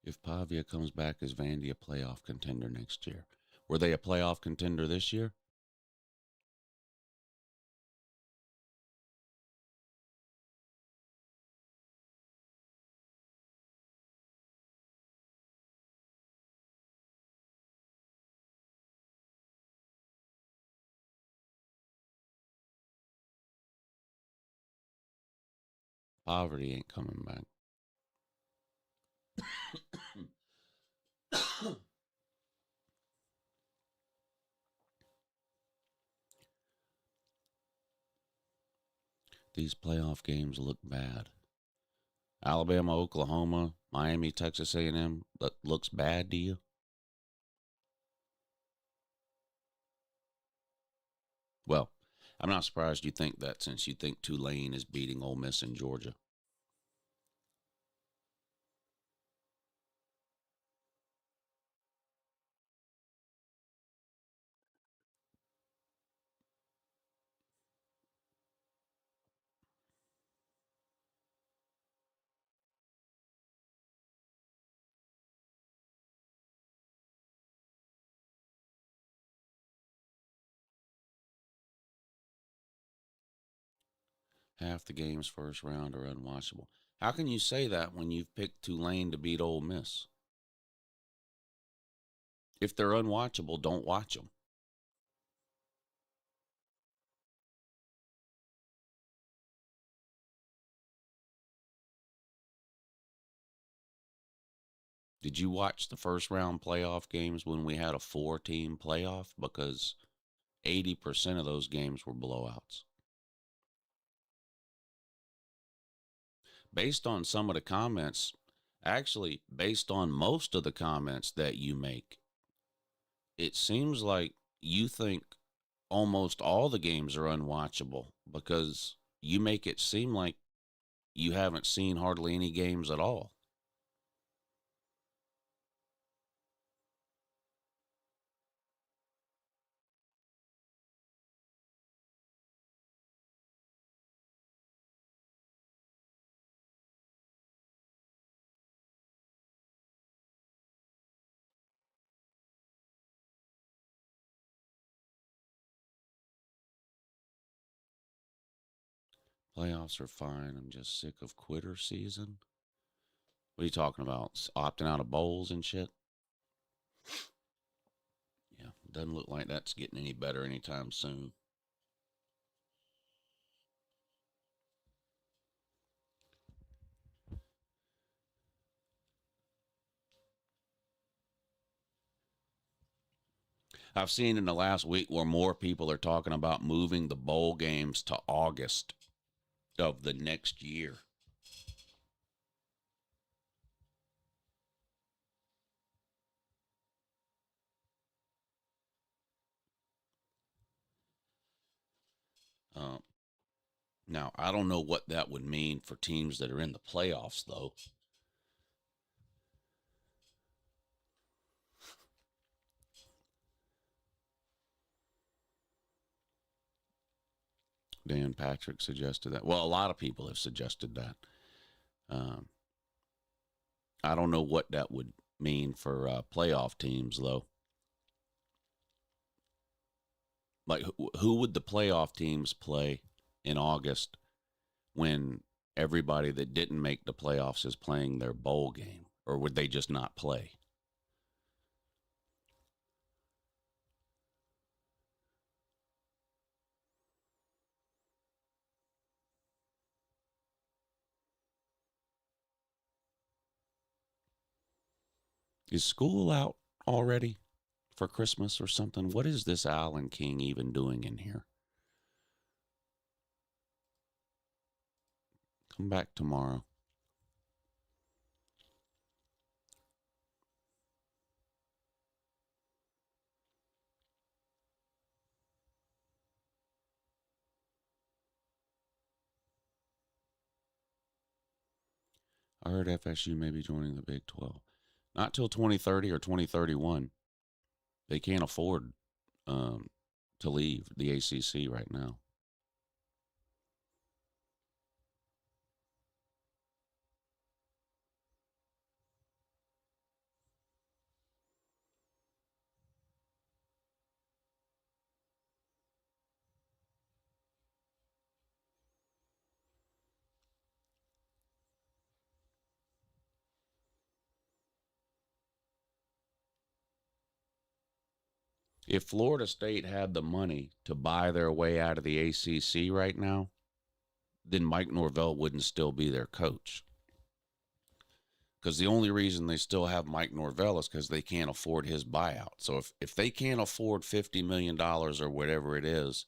If Pavia comes back, is Vandy a playoff contender next year? Were they a playoff contender this year? Poverty ain't coming back. These playoff games look bad. Alabama, Oklahoma, Miami, Texas A&M, that looks bad to you? Well, I'm not surprised you think that, since you think Tulane is beating Ole Miss in Georgia. Half the games first round are unwatchable. How can you say that when you've picked Tulane to beat Ole Miss? If they're unwatchable, don't watch them. Did you watch the first round playoff games when we had a 4-team playoff? Because 80% of those games were blowouts. Based on some of the comments, actually, based on most of the comments that you make, it seems like you think almost all the games are unwatchable, because you make it seem like you haven't seen hardly any games at all. Playoffs are fine. I'm just sick of quitter season. What are you talking about? Opting out of bowls and shit? Yeah, doesn't look like that's getting any better anytime soon. I've seen in the last week where more people are talking about moving the bowl games to August of the next year. Um, Now, I don't know what that would mean for teams that are in the playoffs, though. Dan Patrick suggested that. Well, a lot of people have suggested that. Um, I don't know what that would mean for playoff teams, though. Like, who would the playoff teams play in August when everybody that didn't make the playoffs is playing their bowl game? Or would they just not play? Is school out already for Christmas or something? What is this Alan King even doing in here? Come back tomorrow. I heard FSU may be joining the Big 12. Not till 2030 or 2031. They can't afford to leave the ACC right now. If Florida State had the money to buy their way out of the ACC right now, then Mike Norvell wouldn't still be their coach. Because the only reason they still have Mike Norvell is because they can't afford his buyout. So if they can't afford $50 million or whatever it is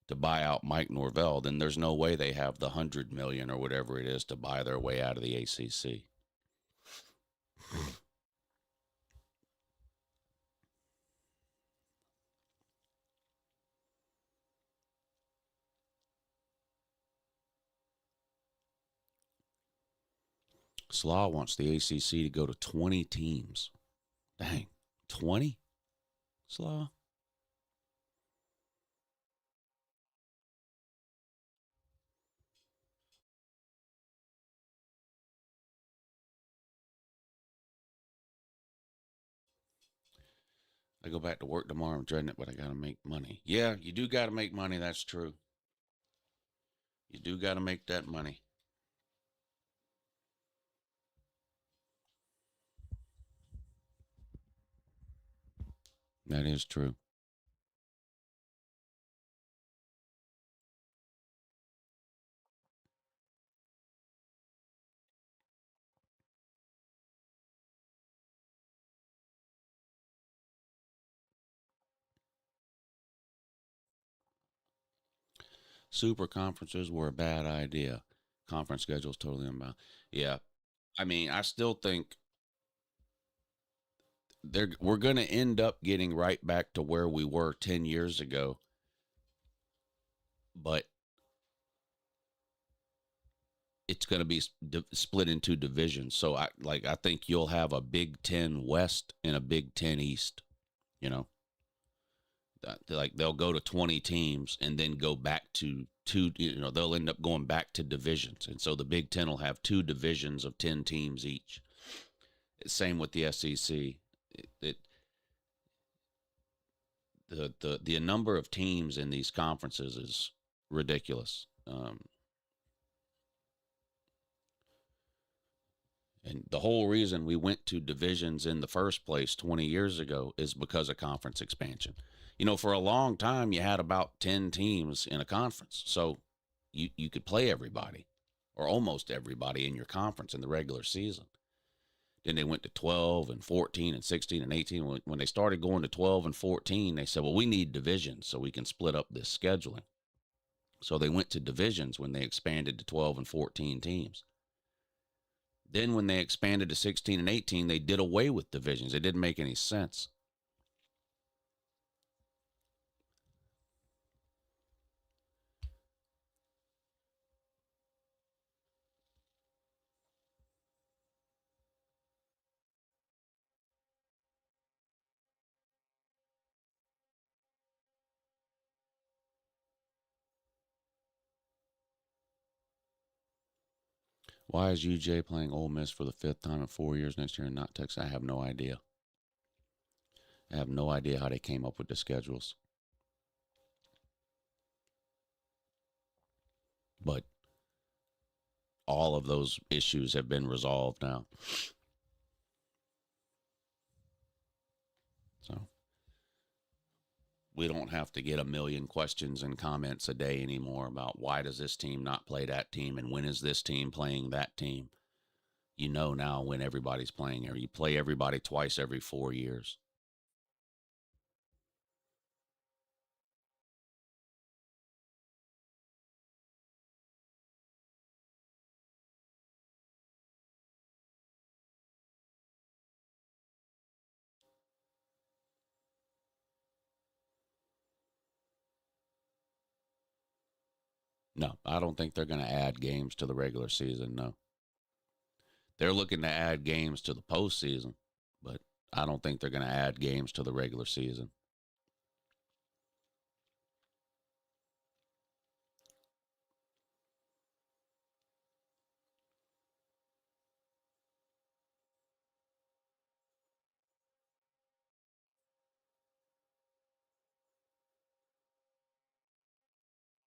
to buy out Mike Norvell, then there's no way they have the $100 million or whatever it is to buy their way out of the ACC. Slaw wants the ACC to go to 20 teams. Dang, 20? Slaw? I go back to work tomorrow. I'm dreading it, but I got to make money. Yeah, you do got to make money. That's true. You do got to make that money. That is true. Super conferences were a bad idea. Conference schedules totally unbound. Yeah. I mean, I still think we're going to end up getting right back to where we were 10 years ago. But it's going to be split into divisions. So I think you'll have a Big 10 West and a Big 10 East, you know. Like they'll go to 20 teams and then go back to two, they'll end up going back to divisions. And so the Big 10 will have two divisions of 10 teams each. Same with the SEC. The number of teams in these conferences is ridiculous. And the whole reason we went to divisions in the first place 20 years ago is because of conference expansion. For a long time, you had about 10 teams in a conference. So you could play everybody or almost everybody in your conference in the regular season. Then they went to 12 and 14 and 16 and 18. When they started going to 12 and 14, they said, well, we need divisions so we can split up this scheduling. So they went to divisions when they expanded to 12 and 14 teams. Then when they expanded to 16 and 18, they did away with divisions. It didn't make any sense. Why is UJ playing Ole Miss for the 5th time in 4 years next year and not Texas? I have no idea. I have no idea how they came up with the schedules. But all of those issues have been resolved now. So we don't have to get a million questions and comments a day anymore about why does this team not play that team and when is this team playing that team. You know now when everybody's playing, or you play everybody twice every 4 years. No, I don't think they're going to add games to the regular season. No. They're looking to add games to the postseason, but I don't think they're going to add games to the regular season.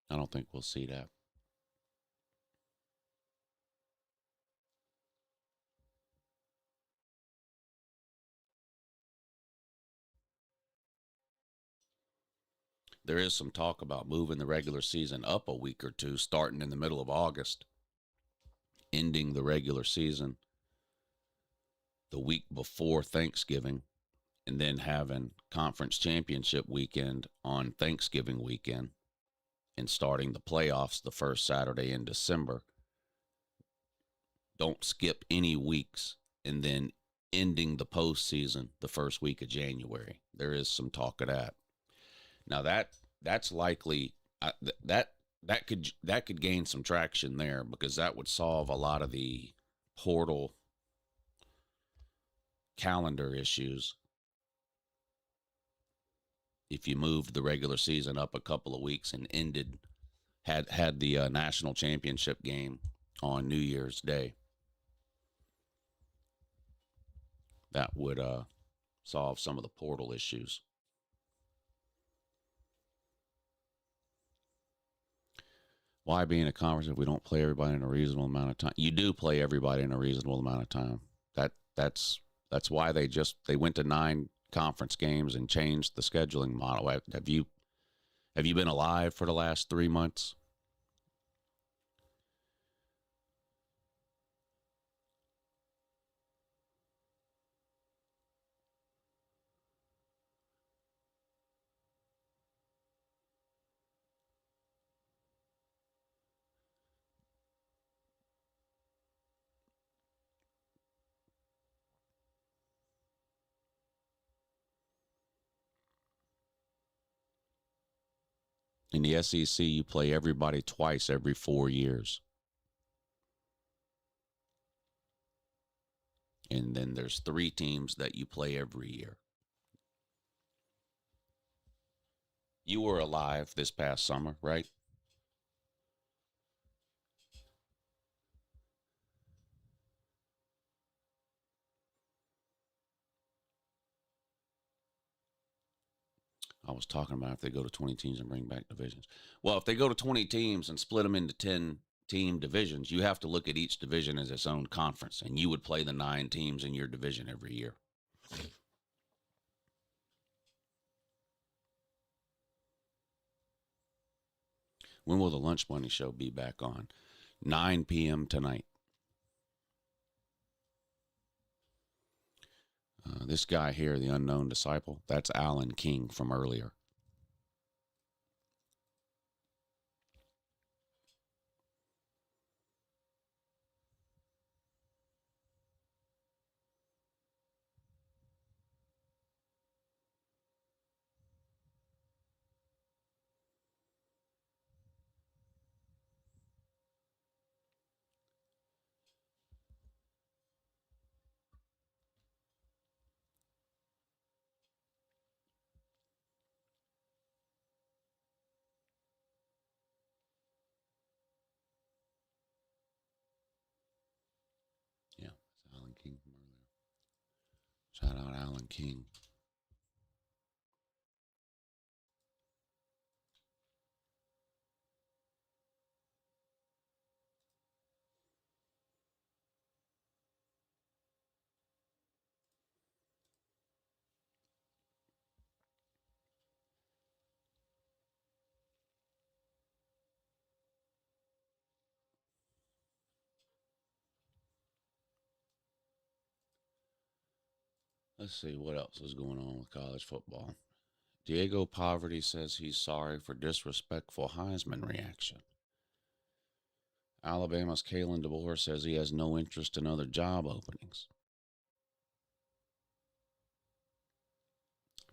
I don't think we'll see that. There is some talk about moving the regular season up a week or two, starting in the middle of August, ending the regular season the week before Thanksgiving, and then having conference championship weekend on Thanksgiving weekend, and starting the playoffs the first Saturday in December. Don't skip any weeks, and then ending the postseason the first week of January. There is some talk of that. Now that's likely that could gain some traction there, because that would solve a lot of the portal calendar issues. If you moved the regular season up a couple of weeks and had the national championship game on New Year's Day, that would solve some of the portal issues. Why be in a conference if we don't play everybody in a reasonable amount of time? You do play everybody in a reasonable amount of time. That's why they went to 9 conference games and changed the scheduling model. Have you been alive for the last 3 months? In the SEC, you play everybody twice every 4 years. And then there's 3 teams that you play every year. You were alive this past summer, right? I was talking about if they go to 20 teams and bring back divisions. Well, if they go to 20 teams and split them into 10-team divisions, you have to look at each division as its own conference, and you would play the 9 teams in your division every year. When will the Lunch Money Show be back on? 9 p.m. tonight. This guy here, the unknown disciple, that's Alan King from earlier. Shout out Alan King. Let's see what else is going on with college football. Diego Poverty says he's sorry for disrespectful Heisman reaction. Alabama's Kalen DeBoer says he has no interest in other job openings.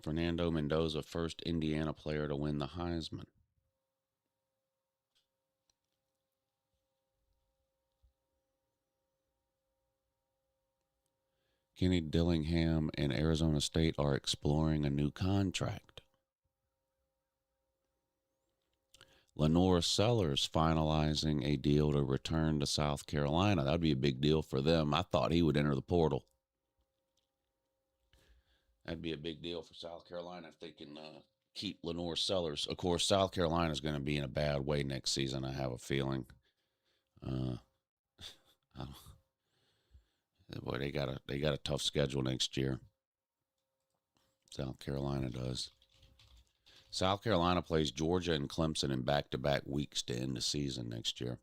Fernando Mendoza, first Indiana player to win the Heisman. Kenny Dillingham and Arizona State are exploring a new contract. Lenore Sellers finalizing a deal to return to South Carolina. That would be a big deal for them. I thought he would enter the portal. That'd be a big deal for South Carolina if they can keep Lenore Sellers. Of course, South Carolina is going to be in a bad way next season, I have a feeling. Boy, they got a tough schedule next year. South Carolina does. South Carolina plays Georgia and Clemson in back-to-back weeks to end the season next year.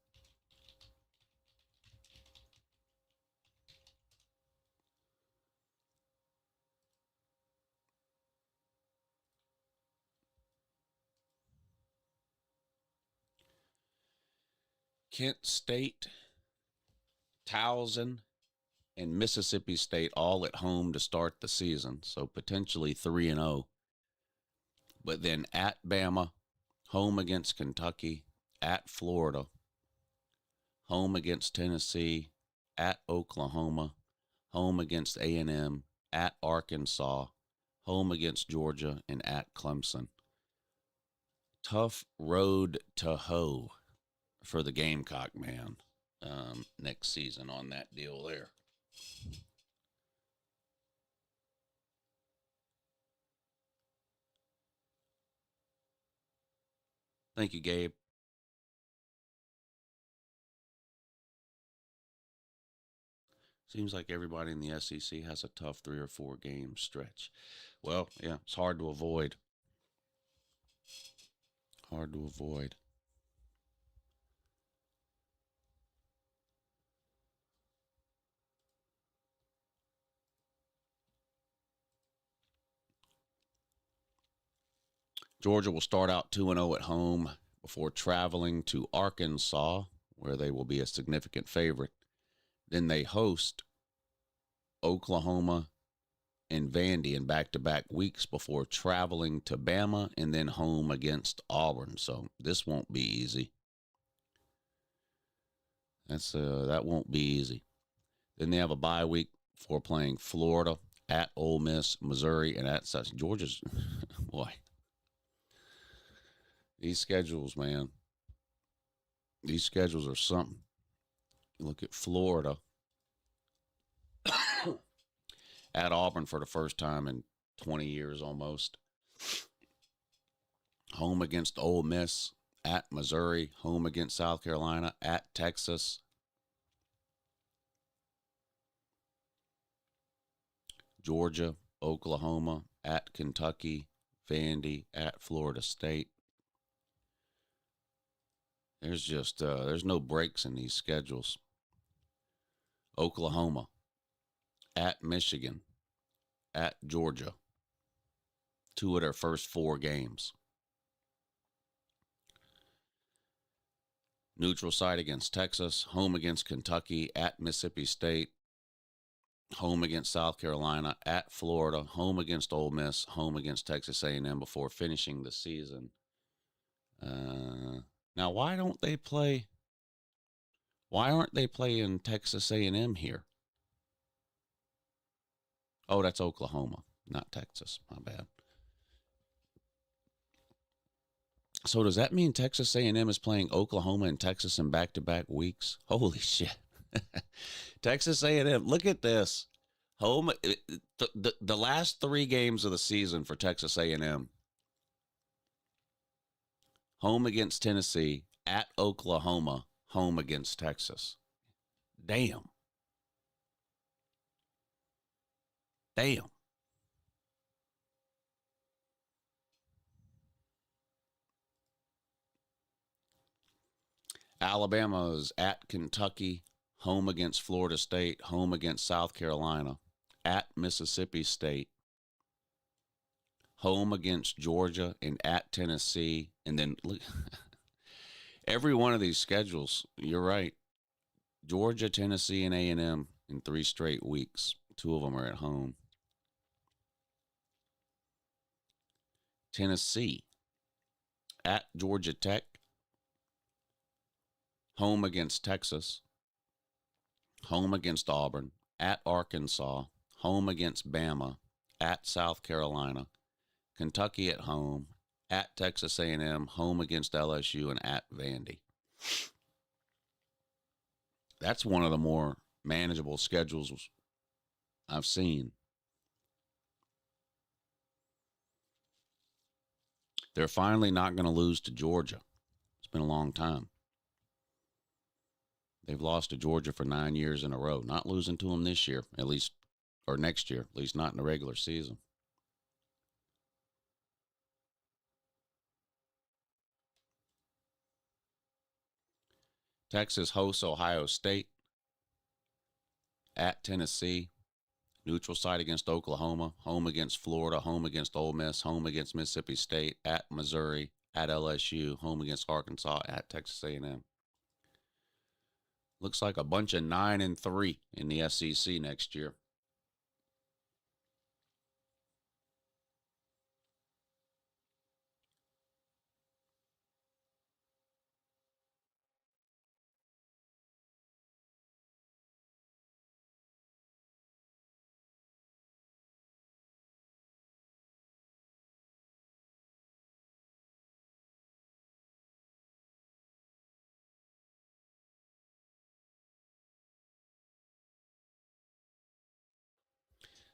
Kent State, Towson, and Mississippi State all at home to start the season, so potentially 3-0. But then at Bama, home against Kentucky, at Florida, home against Tennessee, at Oklahoma, home against A&M, at Arkansas, home against Georgia, and at Clemson. Tough road to hoe for the Gamecock man next season on that deal there. Thank you, Gabe. Seems like everybody in the SEC has a tough 3 or 4 game stretch. Well, yeah, it's hard to avoid. Hard to avoid. Georgia will start out 2-0 at home before traveling to Arkansas, where they will be a significant favorite. Then they host Oklahoma and Vandy in back-to-back weeks before traveling to Bama and then home against Auburn. So this won't be easy. That won't be easy. Then they have a bye week for playing Florida, at Ole Miss, Missouri, and at such. Georgia's, boy. These schedules, man. These schedules are something. You look at Florida at Auburn for the first time in 20 years almost. Home against Ole Miss, at Missouri, home against South Carolina, at Texas. Georgia, Oklahoma, at Kentucky, Vandy, at Florida State. There's just there's no breaks in these schedules. Oklahoma, at Michigan, at Georgia. 2 of their first 4 games. Neutral site against Texas, home against Kentucky, at Mississippi State, home against South Carolina, at Florida, home against Ole Miss, home against Texas A&M before finishing the season. Now, why aren't they playing Texas A&M here? Oh, that's Oklahoma, not Texas. My bad. So does that mean Texas A&M is playing Oklahoma and Texas in back-to-back weeks? Holy shit. Texas A&M, look at this. Home the last 3 games of the season for Texas A&M. Home against Tennessee, at Oklahoma, home against Texas. Damn. Damn. Alabama is at Kentucky, home against Florida State, home against South Carolina, at Mississippi State, home against Georgia, and at Tennessee. And then every one of these schedules, you're right. Georgia, Tennessee, and A&M in 3 straight weeks. 2 of them are at home. Tennessee, at Georgia Tech, home against Texas, home against Auburn, at Arkansas, home against Bama, at South Carolina, Kentucky at home, at Texas A&M, home against LSU, and at Vandy. That's one of the more manageable schedules I've seen. They're finally not going to lose to Georgia. It's been a long time. They've lost to Georgia for 9 years in a row. Not losing to them this year, at least, or next year, at least not in the regular season. Texas hosts Ohio State, at Tennessee, neutral site against Oklahoma, home against Florida, home against Ole Miss, home against Mississippi State, at Missouri, at LSU, home against Arkansas, at Texas A&M. Looks like a bunch of 9-3 in the SEC next year.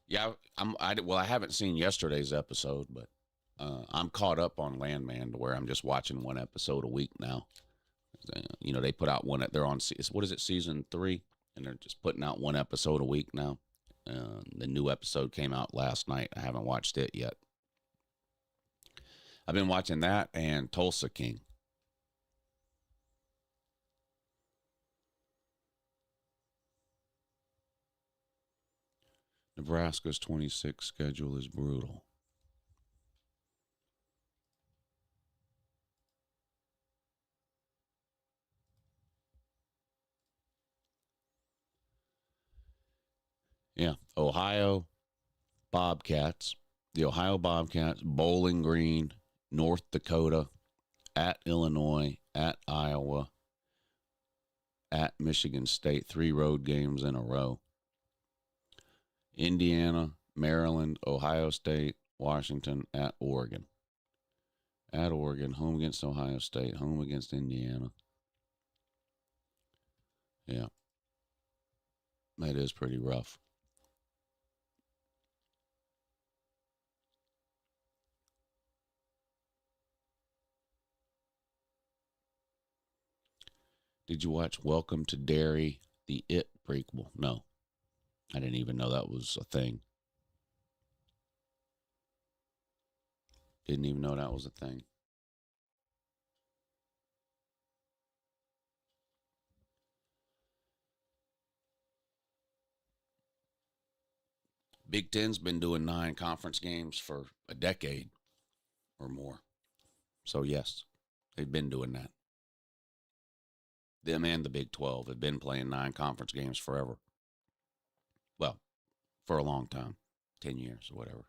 Yeah, I haven't seen yesterday's episode, but I'm caught up on Landman to where I'm just watching one episode a week now. They put out one. They're on. What is it? Season 3, and they're just putting out one episode a week now. The new episode came out last night. I haven't watched it yet. I've been watching that and Tulsa King. Nebraska's 26 schedule is brutal. Yeah, Ohio Bobcats, the Ohio Bobcats, Bowling Green, North Dakota, at Illinois, at Iowa, at Michigan State, 3 road games in a row. Indiana, Maryland, Ohio State, Washington, at Oregon. At Oregon, home against Ohio State, home against Indiana. Yeah, that is pretty rough. Did you watch Welcome to Derry, the It prequel? No, I didn't even know that was a thing. Didn't even know that was a thing. Big Ten's been doing 9 conference games for a decade or more. So, yes, they've been doing that. Them and the Big 12 have been playing 9 conference games forever. Well, for a long time, 10 years or whatever.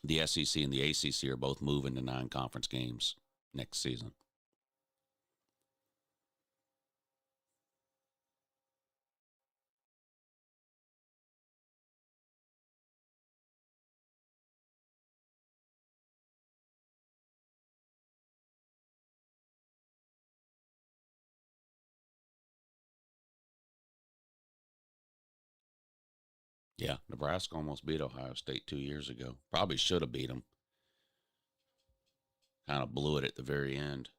The SEC and the ACC are both moving to 9 conference games next season. Yeah, Nebraska almost beat Ohio State 2 years ago. Probably should have beat them. Kind of blew it at the very end.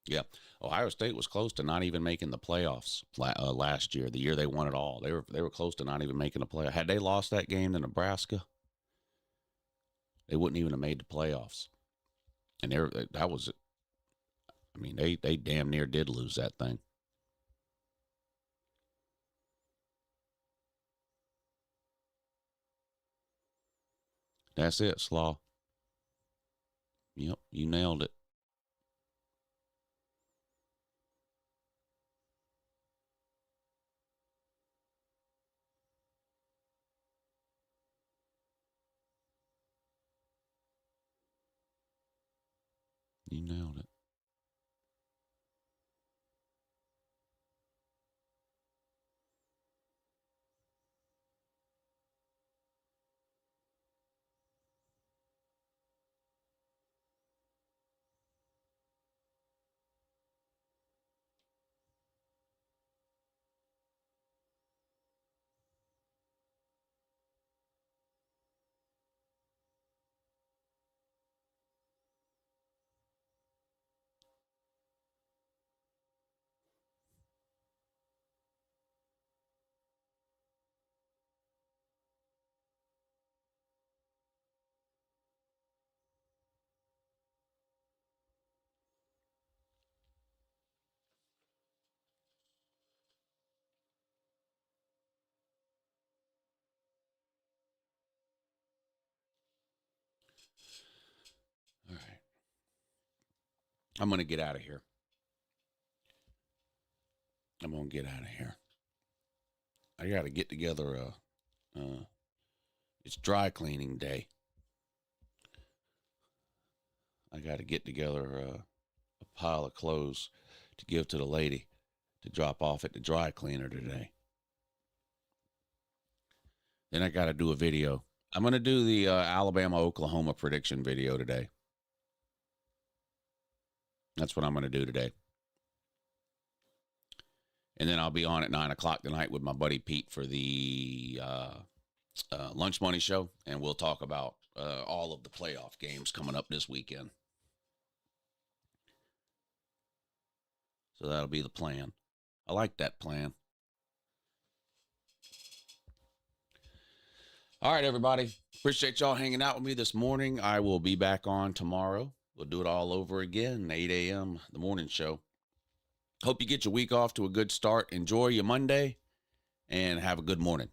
Yeah, Ohio State was close to not even making the playoffs last year. The year they won it all, they were close to not even making the playoff. Had they lost that game to Nebraska, they wouldn't even have made the playoffs. And that was, I mean, they damn near did lose that thing. That's it, Slaw. Yep, you nailed it. You nailed it. All right. I'm going to get out of here. I'm going to get out of here. I got to get together. It's dry cleaning day. I got to get together a pile of clothes to give to the lady to drop off at the dry cleaner today. Then I got to do a video. I'm going to do the Alabama-Oklahoma prediction video today. That's what I'm going to do today. And then I'll be on at 9 o'clock tonight with my buddy Pete for the Lunch Money Show. And we'll talk about all of the playoff games coming up this weekend. So that'll be the plan. I like that plan. All right, everybody. Appreciate y'all hanging out with me this morning. I will be back on tomorrow. We'll do it all over again, 8 a.m., the morning show. Hope you get your week off to a good start. Enjoy your Monday and have a good morning.